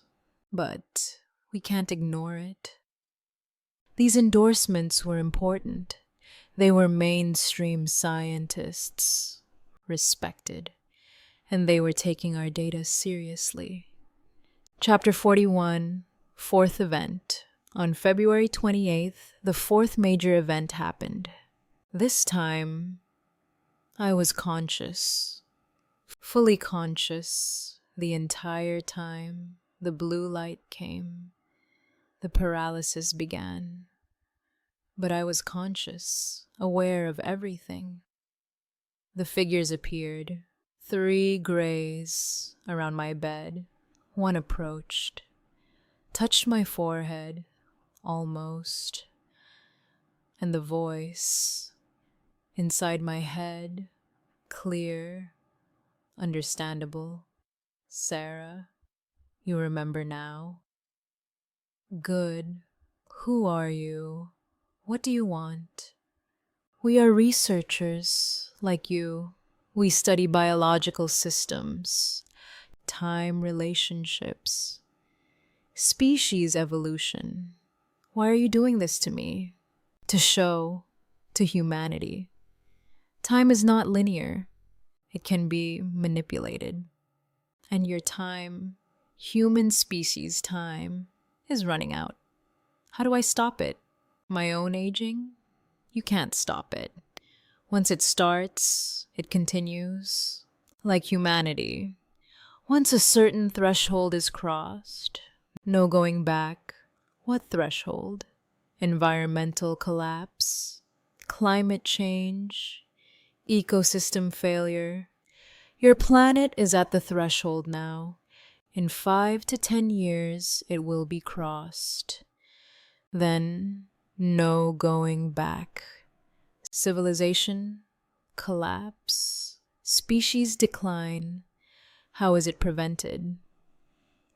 but we can't ignore it. These endorsements were important. They were mainstream scientists, respected, and they were taking our data seriously. Chapter 41, fourth event. On February 28th, the fourth major event happened. This time, I was conscious, fully conscious the entire time. The blue light came. The paralysis began. But I was conscious, aware of everything. The figures appeared. 3 grays around my bed. One approached, touched my forehead, almost, and the voice inside my head, clear, understandable. Sarah, you remember now? Good. Who are you? What do you want? We are researchers, like you. We study biological systems, time relationships, species evolution. Why are you doing this to me? To show to humanity. Time is not linear. It can be manipulated. And your time, human species time, is running out. How do I stop it? My own aging? You can't stop it. Once it starts, it continues. Like humanity. Once a certain threshold is crossed, no going back. What threshold? Environmental collapse, climate change, ecosystem failure. Your planet is at the threshold now. In 5 to 10 years, it will be crossed. Then, no going back. Civilization, collapse, species decline. How is it prevented?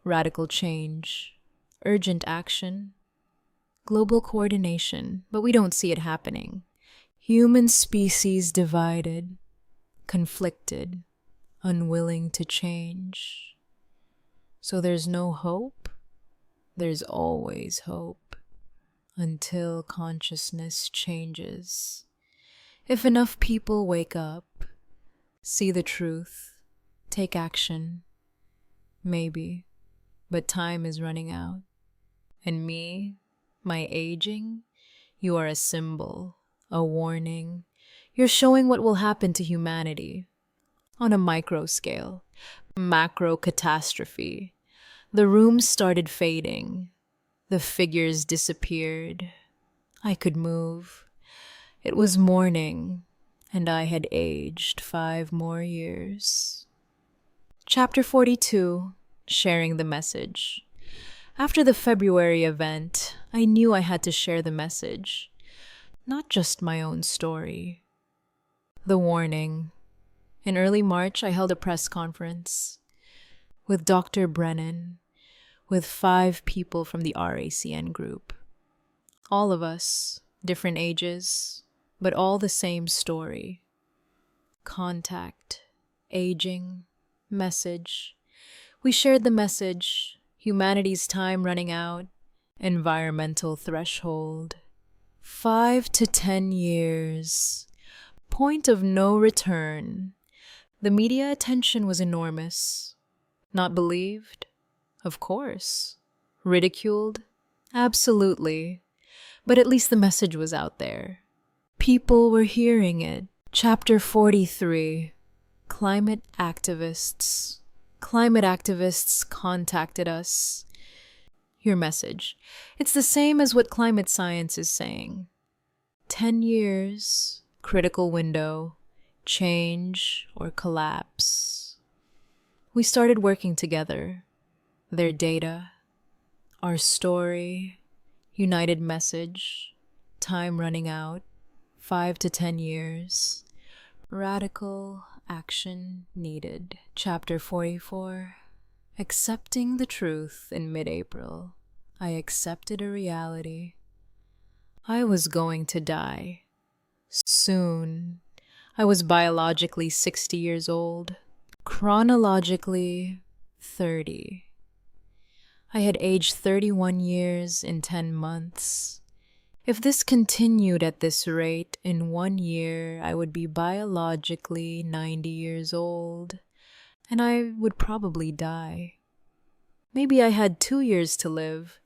Radical change, urgent action, global coordination, but we don't see it happening. Human species divided. conflicted, unwilling to change. So there's no hope? There's always hope, until consciousness changes. If enough people wake up, see the truth, take action, maybe, but time is running out. And me, my aging, you are a symbol, a warning. You're showing what will happen to humanity on a micro scale, macro catastrophe. The room started fading. The figures disappeared. I could move. It was morning, and I had aged 5 more years. Chapter 42, Sharing the Message. After the February event, I knew I had to share the message, not just my own story. The warning. In early March, I held a press conference with Dr. Brennan, with 5 people from the RACN group. All of us, different ages, but all the same story. Contact, aging, message. We shared the message, humanity's time running out, environmental threshold. 5 to 10 years. Point of no return. The media attention was enormous. Not believed? Of course. Ridiculed? Absolutely. But at least the message was out there. People were hearing it. Chapter 43. Climate activists. Climate activists contacted us. Your message. It's the same as what climate science is saying. 10 years, critical window, change or collapse. We started working together. Their data, our story, united message, time running out, 5 to 10 years. Radical action needed. Chapter 44. Accepting the truth in mid-April. I accepted a reality. I was going to die. Soon. I was biologically 60 years old. Chronologically 30. I had aged 31 years in 10 months. If this continued at this rate, in 1 year I would be biologically 90 years old, and I would probably die. Maybe I had 2 years to live,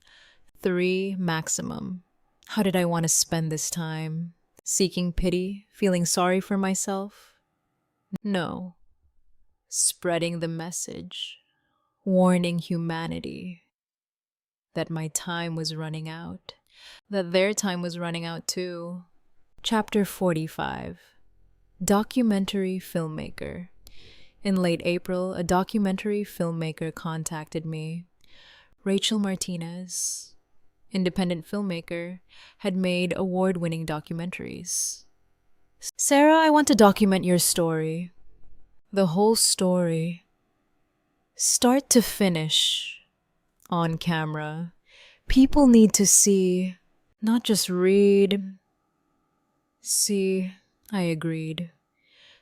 3 maximum. How did I want to spend this time? Seeking pity, feeling sorry for myself? No. Spreading the message, warning humanity that my time was running out, that their time was running out too. Chapter 45. Documentary filmmaker. In late April, a documentary filmmaker contacted me. Rachel Martinez, independent filmmaker, had made award-winning documentaries. Sarah, I want to document your story. The whole story. Start to finish. On camera. People need to see, not just read. See, I agreed.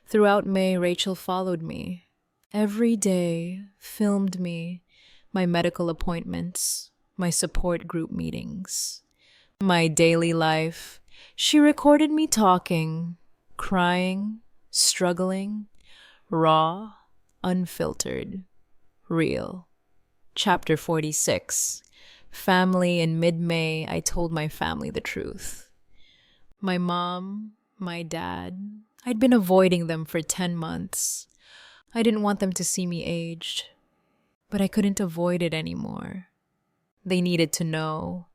Throughout May, Rachel followed me. Every day, filmed me, my medical appointments, my support group meetings, my daily life. She recorded me talking, crying, struggling, raw, unfiltered, real. Chapter 46. Family. In mid-May, I told my family the truth. My mom, my dad, I'd been avoiding them for 10 months. I didn't want them to see me aged, but I couldn't avoid it anymore. They needed to know.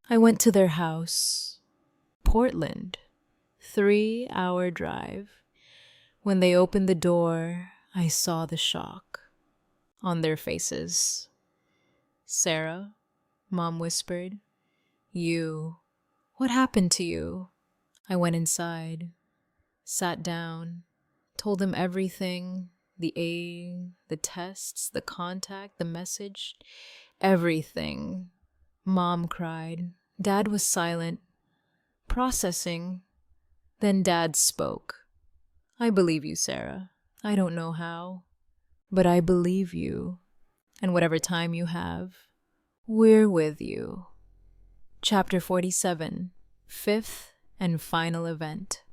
I went to their house. Portland. 3-hour drive. When they opened the door, I saw the shock on their faces. Sarah, Mom whispered. What happened to you? I went inside, sat down, told them everything, the tests, the contact, the message, everything. Mom cried. Dad was silent, processing. Then Dad spoke. I believe you, Sarah. I don't know how, but I believe you. And whatever time you have, we're with you. Chapter 47, Fifth and Final Event.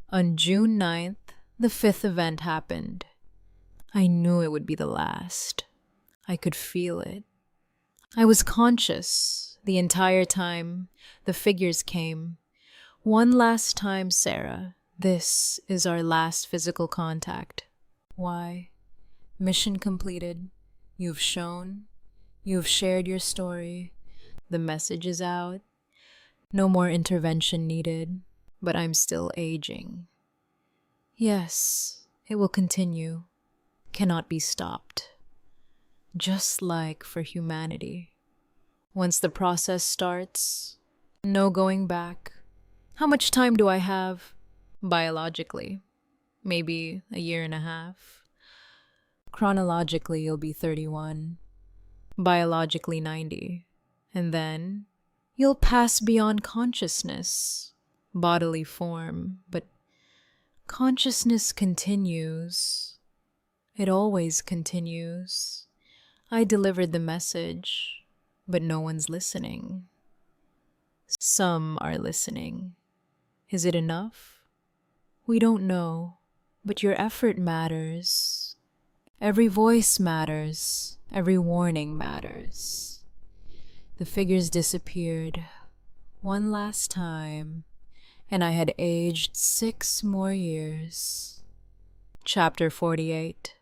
On June 9th, the fifth event happened. I knew it would be the last. I could feel it. I was conscious the entire time the figures came. One last time, Sarah. This is our last physical contact. Why? Mission completed. You've shown. You've shared your story. The message is out. No more intervention needed, but I'm still aging. Yes, it will continue. Cannot be stopped. Just like for humanity. Once the process starts, no going back. How much time do I have? Biologically, maybe a year and a half. Chronologically, you'll be 31. Biologically, 90. And then you'll pass beyond consciousness, bodily form, but consciousness continues. It always continues. I delivered the message, but no one's listening. Some are listening. Is it enough? We don't know, but your effort matters. Every voice matters. Every warning matters. The figures disappeared one last time, and I had aged 6 more years. Chapter 48.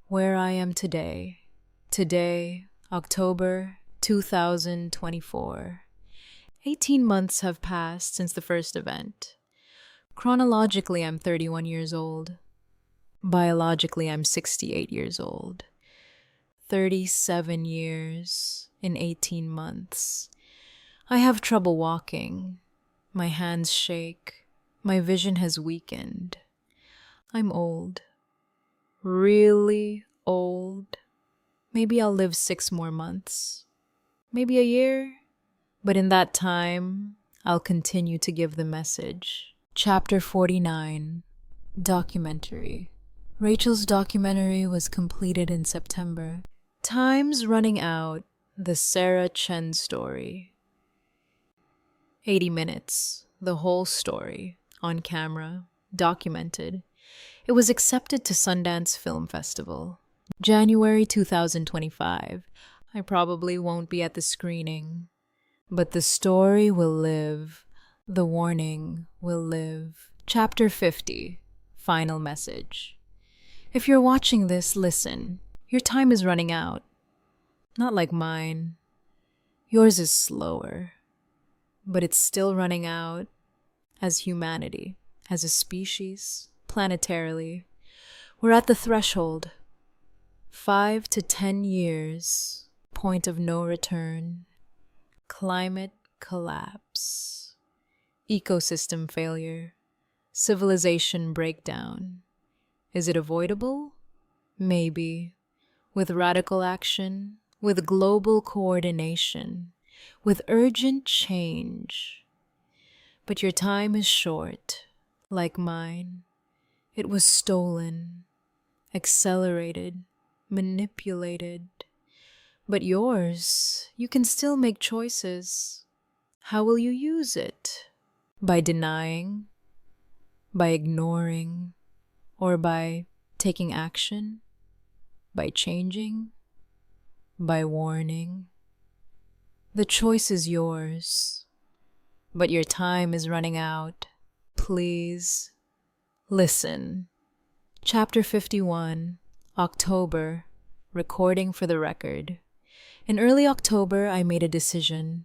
Where I am today. Today, October 2024. 18 months have passed since the first event. Chronologically, I'm 31 years old. Biologically, I'm 68 years old. 37 years in 18 months. I have trouble walking. My hands shake. My vision has weakened. I'm old. Really old. Maybe I'll live 6 more months. Maybe a year. But in that time, I'll continue to give the message. Chapter 49. Documentary. Rachel's documentary was completed in September. Time's running out. The Sarah Chen story. 80 minutes. The whole story. On camera. Documented. It was accepted to Sundance Film Festival. January 2025. I probably won't be at the screening. But the story will live. The warning will live. Chapter 50. Final message. If you're watching this, listen. Your time is running out. Not like mine. Yours is slower. But it's still running out as humanity, as a species, planetarily. We're at the threshold. 5 to 10 years. Point of no return. Climate collapse. Ecosystem failure. Civilization breakdown. Is it avoidable? Maybe. With radical action, with global coordination, with urgent change. But your time is short, like mine. It was stolen, accelerated, manipulated. But yours, you can still make choices. How will you use it? By denying? By ignoring? Or by taking action? By changing? By warning? The choice is yours. But your time is running out. Please, listen. Chapter 51, October, recording for the record. In early October, I made a decision.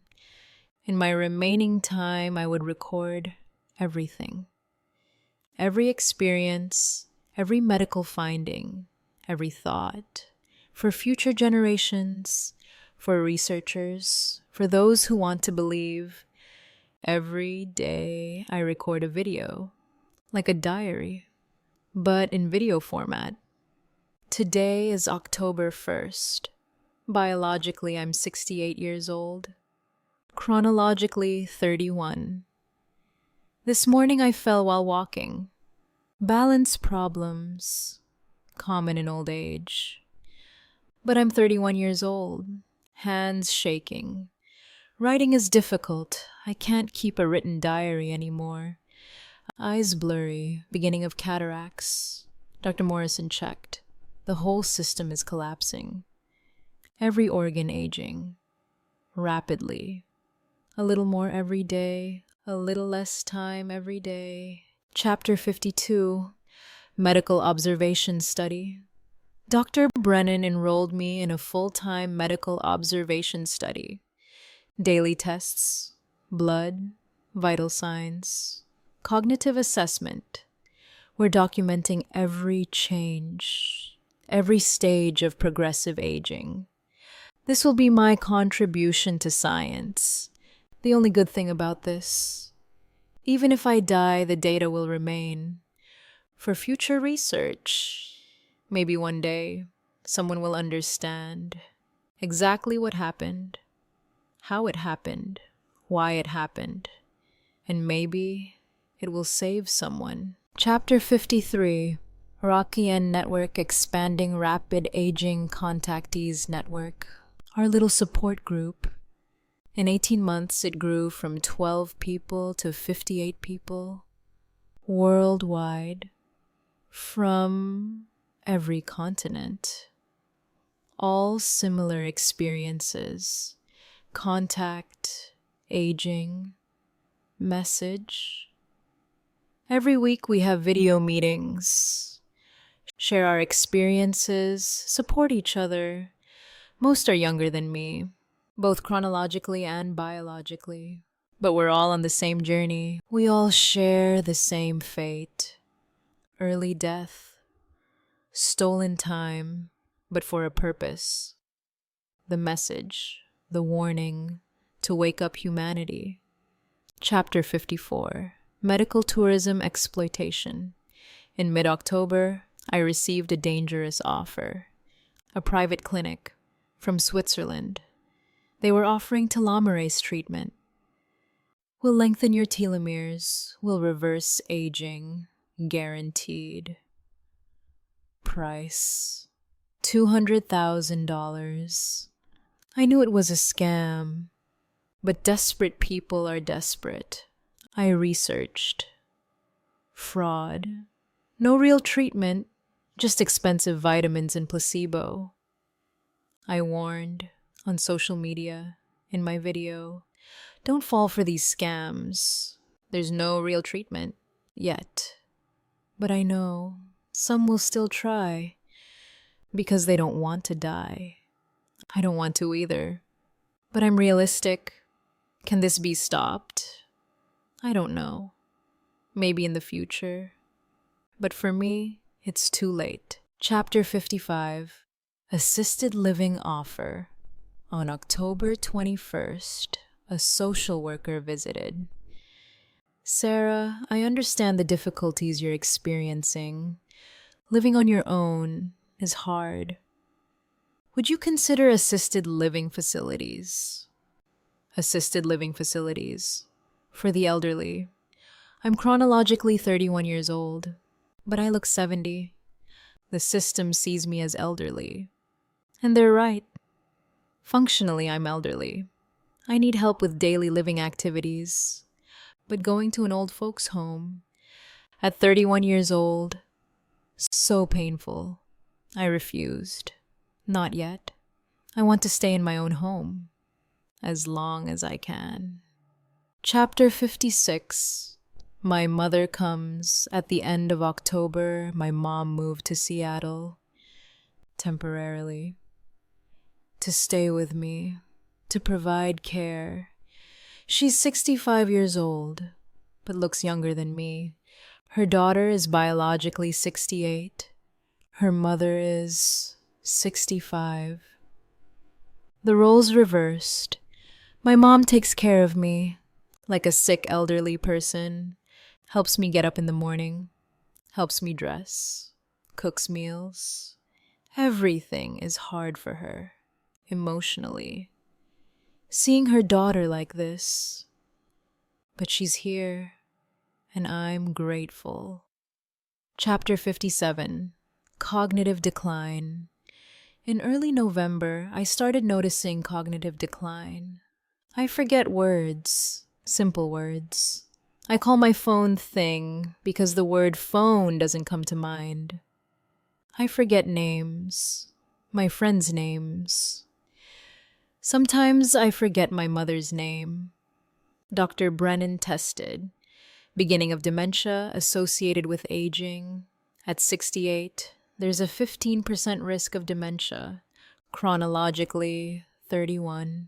In my remaining time, I would record everything. Every experience, every medical finding, every thought, for future generations, for researchers, for those who want to believe. Every day, I record a video, like a diary, but in video format. Today is October 1st. Biologically, I'm 68 years old. Chronologically, 31. This morning I fell while walking. Balance problems, common in old age. But I'm 31 years old, hands shaking. Writing is difficult. I can't keep a written diary anymore. Eyes blurry, beginning of cataracts. Dr. Morrison checked. The whole system is collapsing. Every organ aging. Rapidly. A little more every day, a little less time every day. Chapter 52, Medical Observation Study. Dr. Brennan enrolled me in a full-time medical observation study. Daily tests, blood, vital signs, cognitive assessment. We're documenting every change, every stage of progressive aging. This will be my contribution to science. The only good thing about this, even if I die, the data will remain for future research. Maybe one day, someone will understand exactly what happened, how it happened, why it happened, and maybe it will save someone. Chapter 53, Rocky N Network Expanding Rapid Aging Contactees Network. Our little support group. In 18 months, it grew from 12 people to 58 people, worldwide, from every continent. All similar experiences, contact, aging, message. Every week we have video meetings, share our experiences, support each other. Most are younger than me, both chronologically and biologically. But we're all on the same journey. We all share the same fate. Early death. Stolen time, but for a purpose. The message, the warning, to wake up humanity. Chapter 54, Medical Tourism Exploitation. In mid-October, I received a dangerous offer. A private clinic from Switzerland. They were offering telomerase treatment. Will lengthen your telomeres, will reverse aging, guaranteed. Price, $200,000. I knew it was a scam, but desperate people are desperate. I researched. Fraud. No real treatment, just expensive vitamins and placebo. I warned on social media, in my video, don't fall for these scams. There's no real treatment, yet. But I know some will still try, because they don't want to die. I don't want to either. But I'm realistic. Can this be stopped? I don't know. Maybe in the future. But for me, it's too late. Chapter 55, Assisted Living Offer. On October 21st, a social worker visited. Sarah, I understand the difficulties you're experiencing. Living on your own is hard. Would you consider assisted living facilities? Assisted living facilities for the elderly. I'm chronologically 31 years old, but I look 70. The system sees me as elderly. And they're right. Functionally, I'm elderly. I need help with daily living activities. But going to an old folks' home at 31 years old, so painful. I refused. Not yet. I want to stay in my own home as long as I can. Chapter 56. My mother comes. At the end of October, my mom moved to Seattle temporarily to stay with me, to provide care. She's 65 years old, but looks younger than me. Her daughter is biologically 68. Her mother is 65. The roles reversed. My mom takes care of me, like a sick elderly person, helps me get up in the morning, helps me dress, cooks meals. Everything is hard for her, emotionally. Seeing her daughter like this, but she's here, and I'm grateful. Chapter 57, Cognitive Decline. In early November, I started noticing cognitive decline. I forget words, simple words. I call my phone thing because the word phone doesn't come to mind. I forget names, my friends' names. Sometimes I forget my mother's name. Dr. Brennan tested. Beginning of dementia associated with aging. At 68, there's a 15% risk of dementia. Chronologically, 31.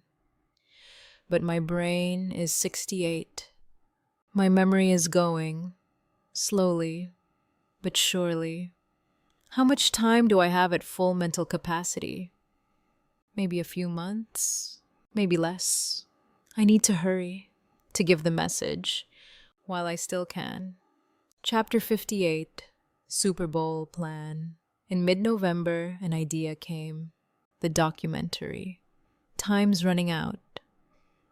But my brain is 68. My memory is going, slowly, but surely. How much time do I have at full mental capacity? Maybe a few months, maybe less. I need to hurry to give the message while I still can. Chapter 58, Super Bowl Plan. In mid-November, an idea came. The documentary. Time's running out.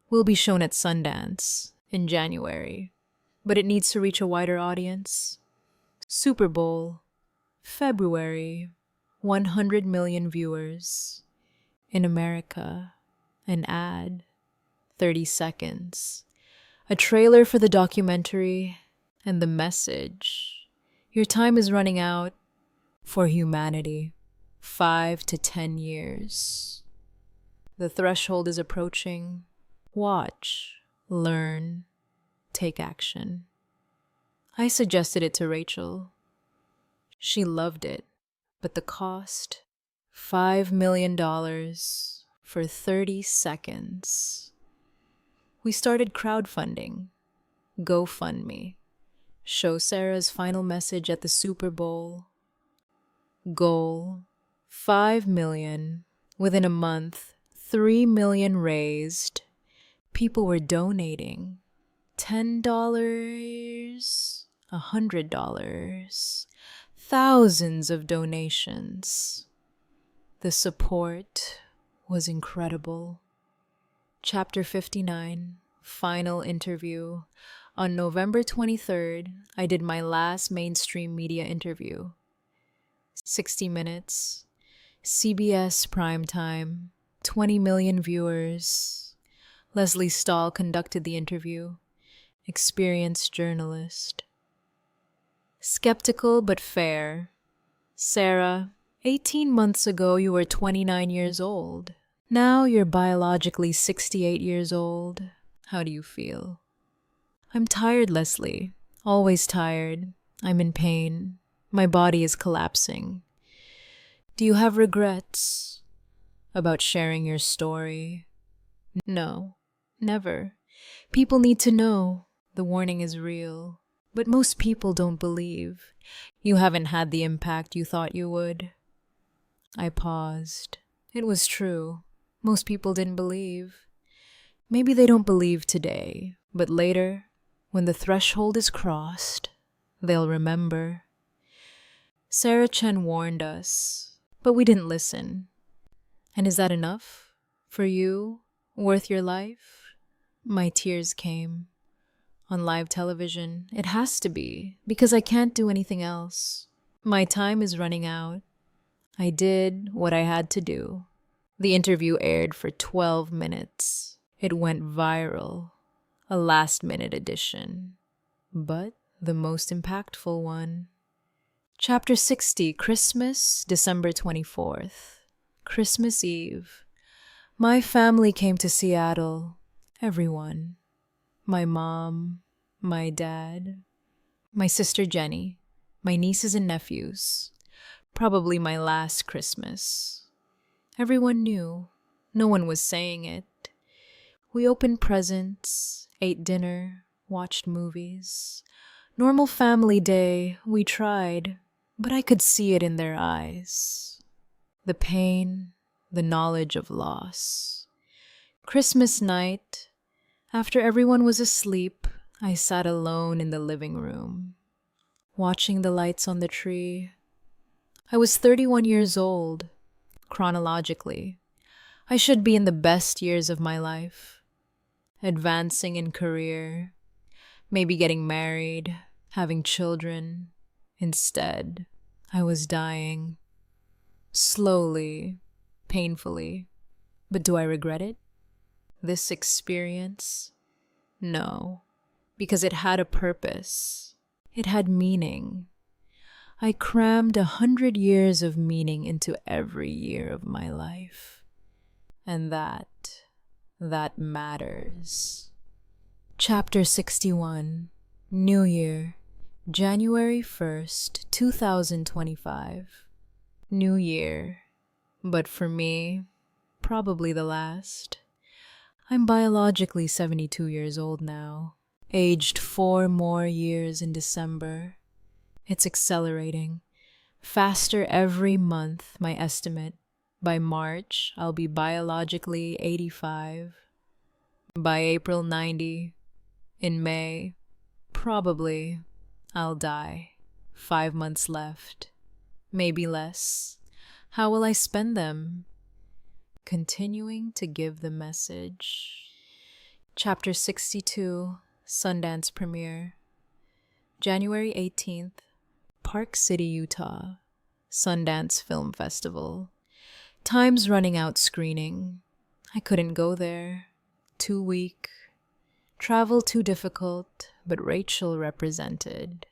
Will be shown at Sundance in January, but it needs to reach a wider audience. Super Bowl, February, 100 million viewers. In America, an ad, 30 seconds. A trailer for the documentary, and the message. Your time is running out for humanity. 5 to 10 years. The threshold is approaching. Watch, learn, take action. I suggested it to Rachel. She loved it, but the cost? $5 million for 30 seconds. We started crowdfunding. GoFundMe. Show Sarah's final message at the Super Bowl. Goal, 5 million. Within a month, 3 million raised. People were donating. $10, $100, thousands of donations. The support was incredible. Chapter 59, Final Interview. On November 23rd, I did my last mainstream media interview. 60 Minutes, CBS Primetime, 20 million viewers. Leslie Stahl conducted the interview, experienced journalist. Skeptical but fair. Sarah, 18 months ago you were 29 years old. Now you're biologically 68 years old. How do you feel? I'm tired, Leslie. Always tired. I'm in pain. My body is collapsing. Do you have regrets about sharing your story? No, never. People need to know. The warning is real. But most people don't believe. You haven't had the impact you thought you would. I paused. It was true. Most people didn't believe. Maybe they don't believe today, but later, when the threshold is crossed, they'll remember. Sarah Chen warned us, but we didn't listen. And is that enough? For you? Worth your life? My tears came. On live television, it has to be, because I can't do anything else. My time is running out. I did what I had to do. The interview aired for 12 minutes. It went viral. A last-minute edition. But the most impactful one. Chapter 60, Christmas, December 24th. Christmas Eve. My family came to Seattle. Everyone. My mom, my dad, my sister Jenny, my nieces and nephews. Probably my last Christmas. Everyone knew. No one was saying it. We opened presents, ate dinner, watched movies. Normal family day, we tried, but I could see it in their eyes. The pain, the knowledge of loss. Christmas night, after everyone was asleep, I sat alone in the living room, watching the lights on the tree. I was 31 years old, chronologically. I should be in the best years of my life. Advancing in career, maybe getting married, having children. Instead, I was dying. Slowly, painfully. But do I regret it? This experience? No, because it had a purpose. It had meaning. I crammed 100 years of meaning into every year of my life. And that matters. Chapter 61, New Year, January 1st, 2025. New Year, but for me, probably the last. I'm biologically 72 years old now, aged 4 more years in December. It's accelerating. Faster every month, my estimate. By March, I'll be biologically 85. By April, 90. In May, probably, I'll die. 5 months left. Maybe less. How will I spend them? Continuing to give the message. Chapter 62, Sundance Premiere. January 18th, Park City, Utah. Sundance Film Festival. Time's running out screening. I couldn't go there. Too weak. Travel too difficult, but Rachel represented.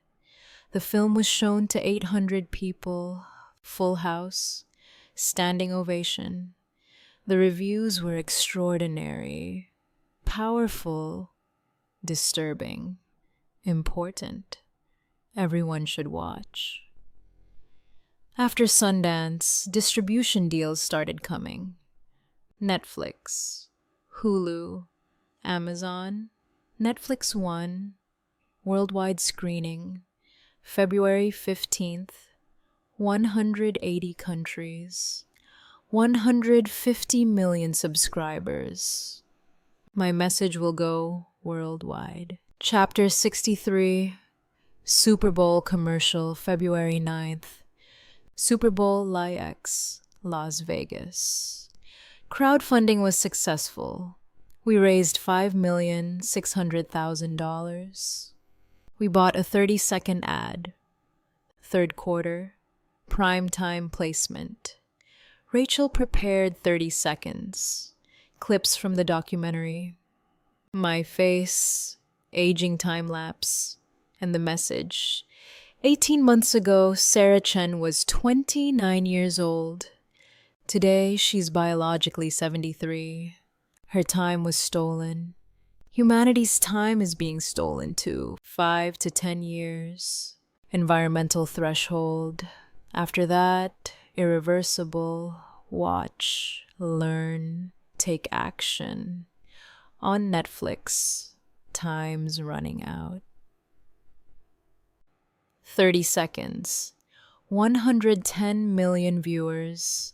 The film was shown to 800 people, full house, standing ovation. The reviews were extraordinary, powerful, disturbing, important. Everyone should watch. After Sundance, distribution deals started coming. Netflix, Hulu, Amazon, Netflix One, worldwide screening, February 15th, 180 countries, 150 million subscribers. My message will go worldwide. Chapter 63, Super Bowl commercial, February 9th. Super Bowl LAX, Las Vegas. Crowdfunding was successful. We raised $5,600,000. We bought a 30-second ad. Third quarter, prime time placement. Rachel prepared 30 seconds. Clips from the documentary. My face, aging time lapse, and the message. 18 months ago, Sarah Chen was 29 years old. Today, she's biologically 73. Her time was stolen. Humanity's time is being stolen too. 5 to 10 years. Environmental threshold. After that, irreversible. Watch, learn, take action. On Netflix, time's running out. 30 seconds. 110 million viewers.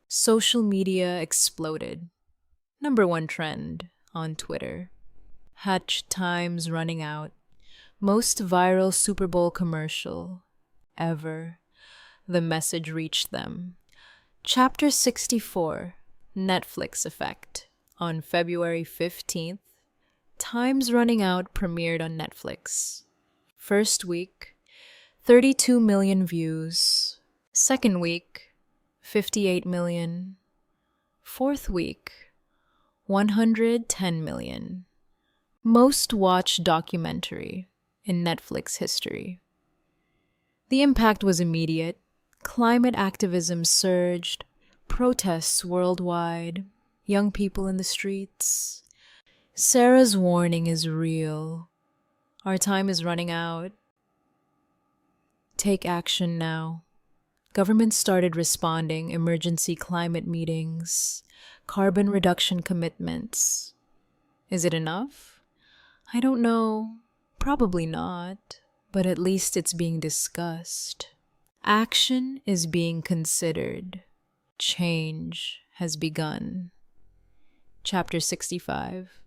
Social media exploded. #1 trend on Twitter. #time's running out. Most viral Super Bowl commercial ever. The message reached them. Chapter 64, Netflix Effect. On February 15th, Time's Running Out premiered on Netflix. First week, 32 million views. Second week, 58 million. Fourth week, 110 million. Most watched documentary in Netflix history. The impact was immediate. Climate activism surged, protests worldwide, young people in the streets. Sarah's warning is real. Our time is running out. Take action now. Governments started responding, emergency climate meetings, carbon reduction commitments. Is it enough? I don't know. Probably not, but at least it's being discussed. Action is being considered. Change has begun. Chapter 65,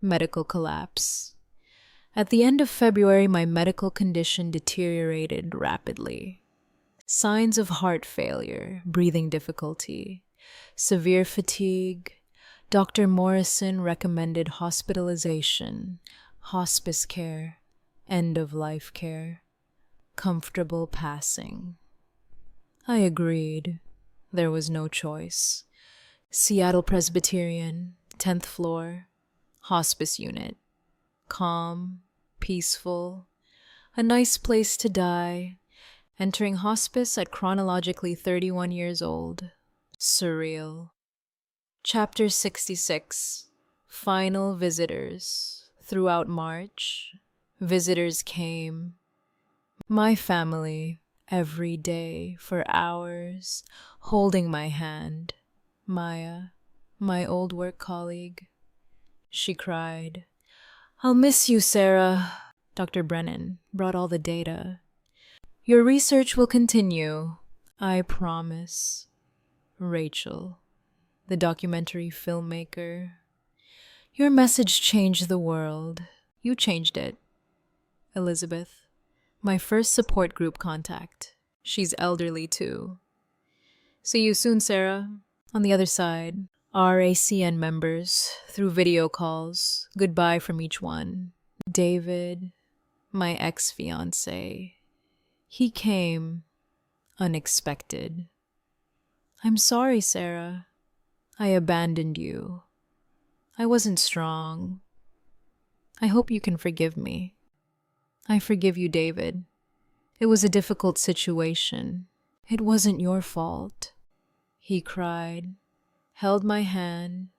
Medical Collapse. At the end of February, my medical condition deteriorated rapidly. Signs of heart failure, breathing difficulty, severe fatigue. Dr. Morrison recommended hospitalization, hospice care, end-of-life care. comfortable passing. I agreed. There was no choice. Seattle Presbyterian, 10th floor, hospice unit. Calm, peaceful, a nice place to die. Entering hospice at chronologically 31 years old. Surreal. Chapter 66. Final visitors. Throughout March, visitors came. My family, every day, for hours, holding my hand. Maya, my old work colleague. She cried, "I'll miss you, Sarah." Dr. Brennan brought all the data. "Your research will continue, I promise." Rachel, the documentary filmmaker. "Your message changed the world. You changed it." Elizabeth, my first support group contact. She's elderly too. "See you soon, Sarah." On the other side, RACN members through video calls. Goodbye from each one. David, my ex-fiancé. He came unexpected. "I'm sorry, Sarah. I abandoned you. I wasn't strong. I hope you can forgive me." "I forgive you, David. It was a difficult situation. It wasn't your fault." He cried, held my hand,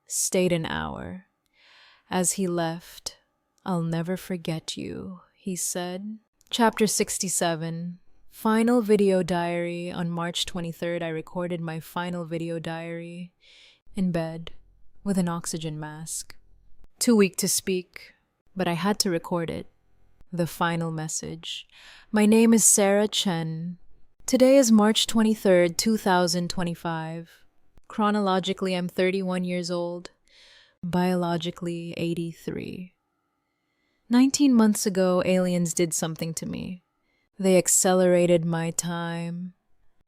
stayed an hour. As he left, "I'll never forget you," he said. Chapter 67. Final video diary. On March 23rd, I recorded my final video diary in bed with an oxygen mask. Too weak to speak, but I had to record it. The final message. "My name is Sarah Chen. Today is March 23rd, 2025. Chronologically, I'm 31 years old. Biologically, 83. 19 months ago, aliens did something to me. They accelerated my time,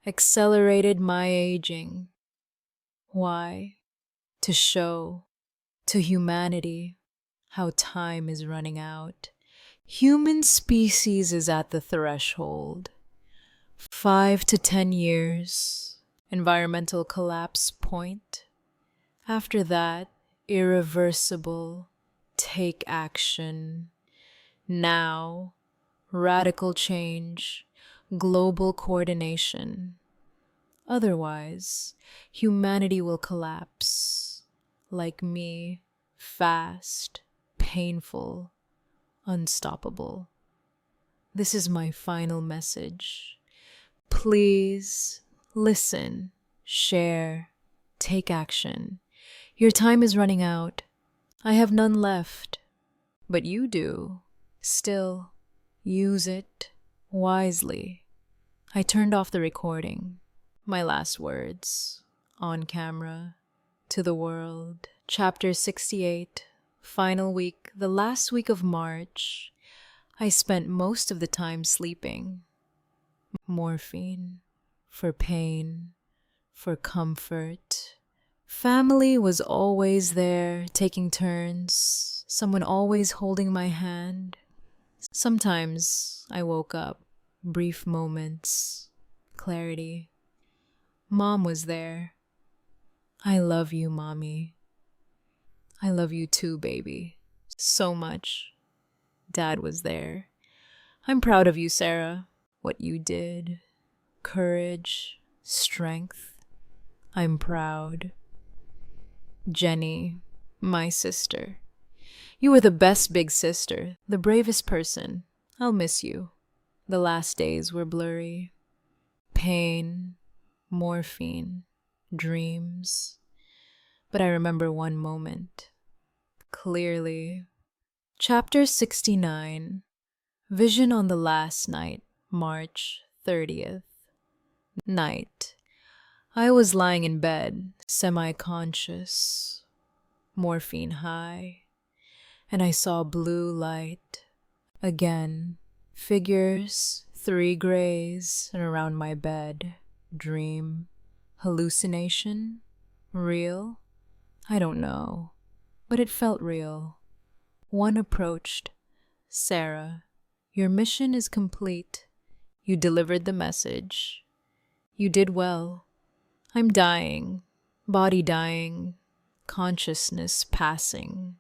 accelerated my aging. Why? To show to humanity how time is running out. Human species is at the threshold. 5 to 10 years, environmental collapse point. After that, irreversible, take action. Now, radical change, global coordination. Otherwise, humanity will collapse. Like me, fast, painful, unstoppable. This is my final message. Please listen, share, take action. Your time is running out. I have none left, but you do. Still, use it wisely." I turned off the recording. My last words, on camera, to the world. Chapter 68. Final week, the last week of March. I spent most of the time sleeping. Morphine, for pain, for comfort. Family was always there, taking turns, someone always holding my hand. Sometimes I woke up, brief moments, clarity. Mom was there. "I love you, Mommy." "I love you too, baby. So much." Dad was there. "I'm proud of you, Sarah. What you did. Courage, strength. I'm proud." Jenny, my sister. "You were the best big sister, the bravest person. I'll miss you." The last days were blurry. Pain, morphine, dreams. But I remember one moment clearly. Chapter 69. Vision on the last night, March 30th. Night. I was lying in bed, semi-conscious, morphine high, and I saw blue light. Again, figures, 3 grays, and around my bed. Dream. Hallucination? Real? I don't know, but it felt real. One approached. "Sarah, your mission is complete. You delivered the message. You did well. I'm dying, body dying, consciousness passing.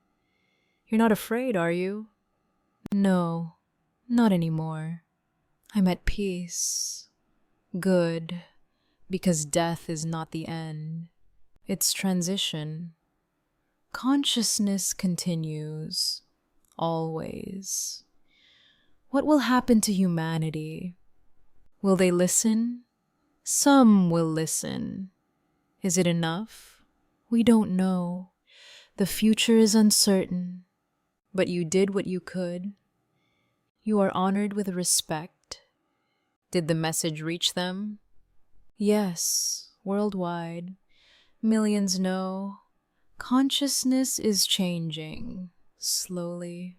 You're not afraid, are you? No, not anymore. I'm at peace. Good, because death is not the end. It's transition. Consciousness continues, always. What will happen to humanity? Will they listen? Some will listen. Is it enough? We don't know. The future is uncertain, but you did what you could. You are honored with respect. Did the message reach them? Yes, worldwide. Millions know. Consciousness is changing, slowly,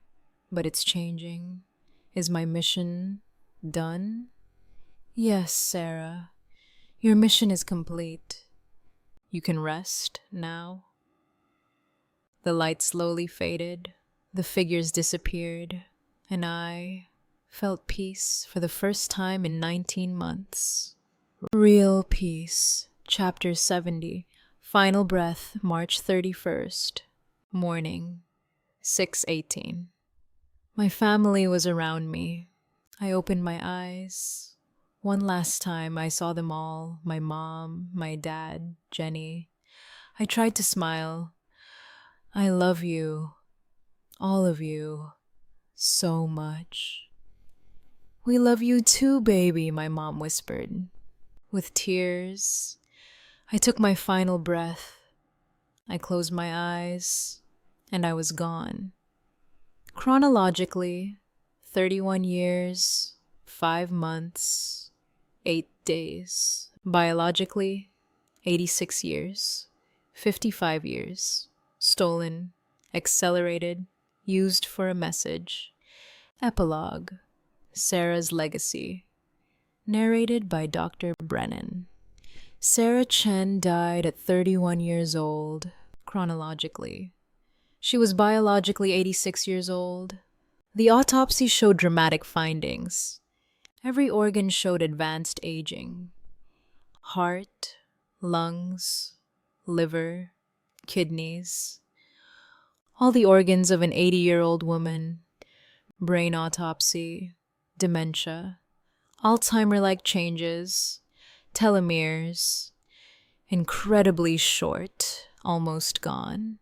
but it's changing. Is my mission done? Yes, Sarah. Your mission is complete. You can rest now. The light slowly faded, the figures disappeared, and I felt peace for the first time in 19 months. Real peace. Chapter 70. Final breath, March 31st. Morning, 6:18. My family was around me. I opened my eyes. One last time I saw them all, my mom, my dad, Jenny. I tried to smile. I love you, all of you, so much. We love you too, baby, my mom whispered. With tears, I took my final breath. I closed my eyes, and I was gone. Chronologically, 31 years, 5 months, 8 days. Biologically, 86 years, 55 years. Stolen, accelerated, used for a message. Epilogue. Sarah's legacy. Narrated by Dr. Brennan. Sarah Chen died at 31 years old, chronologically. She was biologically 86 years old. The autopsy showed dramatic findings. Every organ showed advanced aging. Heart, lungs, liver, kidneys. All the organs of an 80-year-old woman. Brain autopsy, dementia, Alzheimer-like changes, telomeres, incredibly short, almost gone.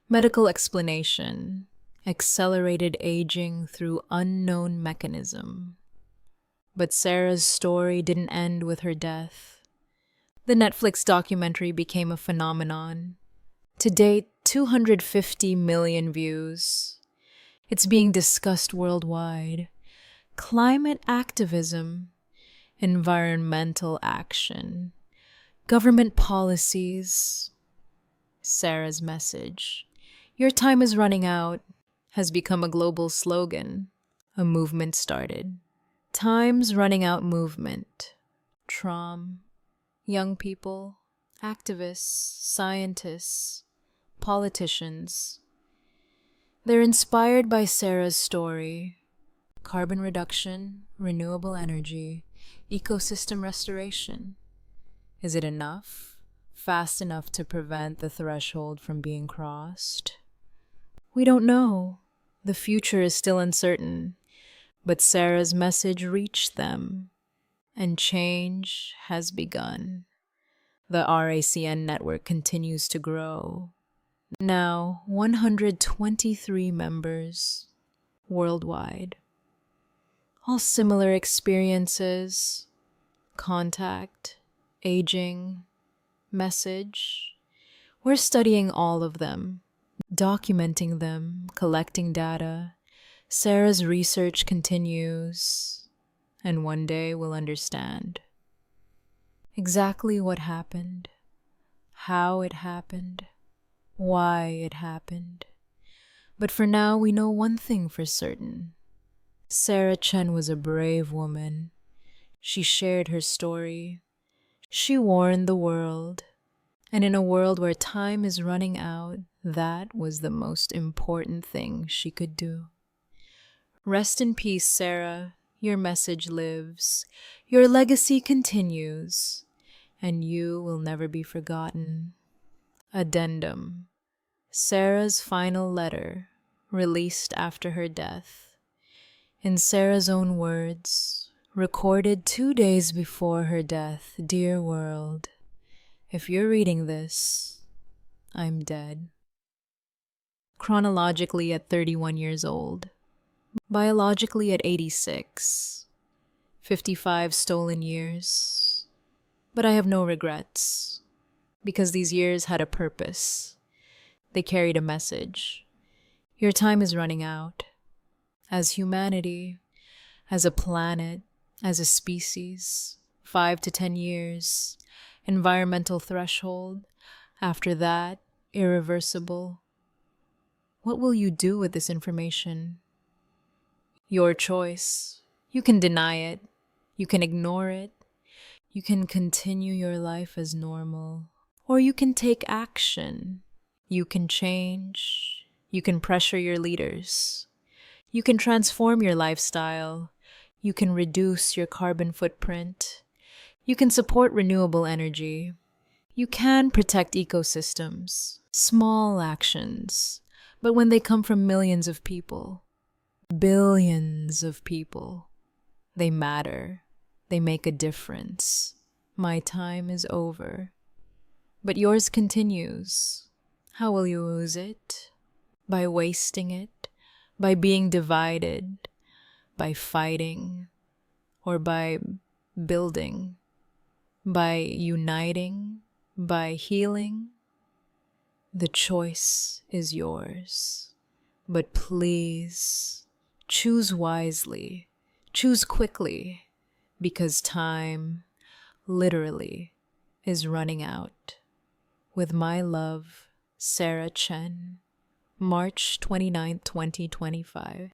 Medical explanation, accelerated aging through unknown mechanism. But Sarah's story didn't end with her death. The Netflix documentary became a phenomenon. To date, 250 million views. It's being discussed worldwide. Climate activism, environmental action, government policies. Sarah's message, "Your time is running out," has become a global slogan. A movement started. Time's running out movement. Young people, activists, scientists, politicians. They're inspired by Sarah's story. Carbon reduction, renewable energy, ecosystem restoration. Is it enough? Fast enough to prevent the threshold from being crossed? We don't know. The future is still uncertain. But Sarah's message reached them, and change has begun. The RACN network continues to grow. Now, 123 members worldwide. All similar experiences, contact, aging, message. We're studying all of them, documenting them, collecting data. Sarah's research continues, and one day we'll understand exactly what happened, how it happened, why it happened. But for now, we know one thing for certain. Sarah Chen was a brave woman. She shared her story. She warned the world. And in a world where time is running out, that was the most important thing she could do. Rest in peace, Sarah. your message lives, your legacy continues, and you will never be forgotten. Addendum. Sarah's final letter, released after her death. In Sarah's own words, recorded 2 days before her death, dear world, if you're reading this, I'm dead. Chronologically at 31 years old. Biologically at 86. 55 stolen years. But I have no regrets, because these years had a purpose. They carried a message. Your time is running out. As humanity, as a planet, as a species, 5 to 10 years, environmental threshold. After that, irreversible. What will you do with this information? Your choice. You can deny it. You can ignore it. You can continue your life as normal. Or you can take action. You can change. You can pressure your leaders. You can transform your lifestyle. You can reduce your carbon footprint. You can support renewable energy. You can protect ecosystems. Small actions. But when they come from millions of people, billions of people, they matter. They make a difference. My time is over. But yours continues. How will you lose it? By wasting it? By being divided? By fighting? Or by building? By uniting? By healing? The choice is yours. But please, choose wisely. Choose quickly. Because time, literally, is running out. With my love, Sarah Chen. March 29, 2025.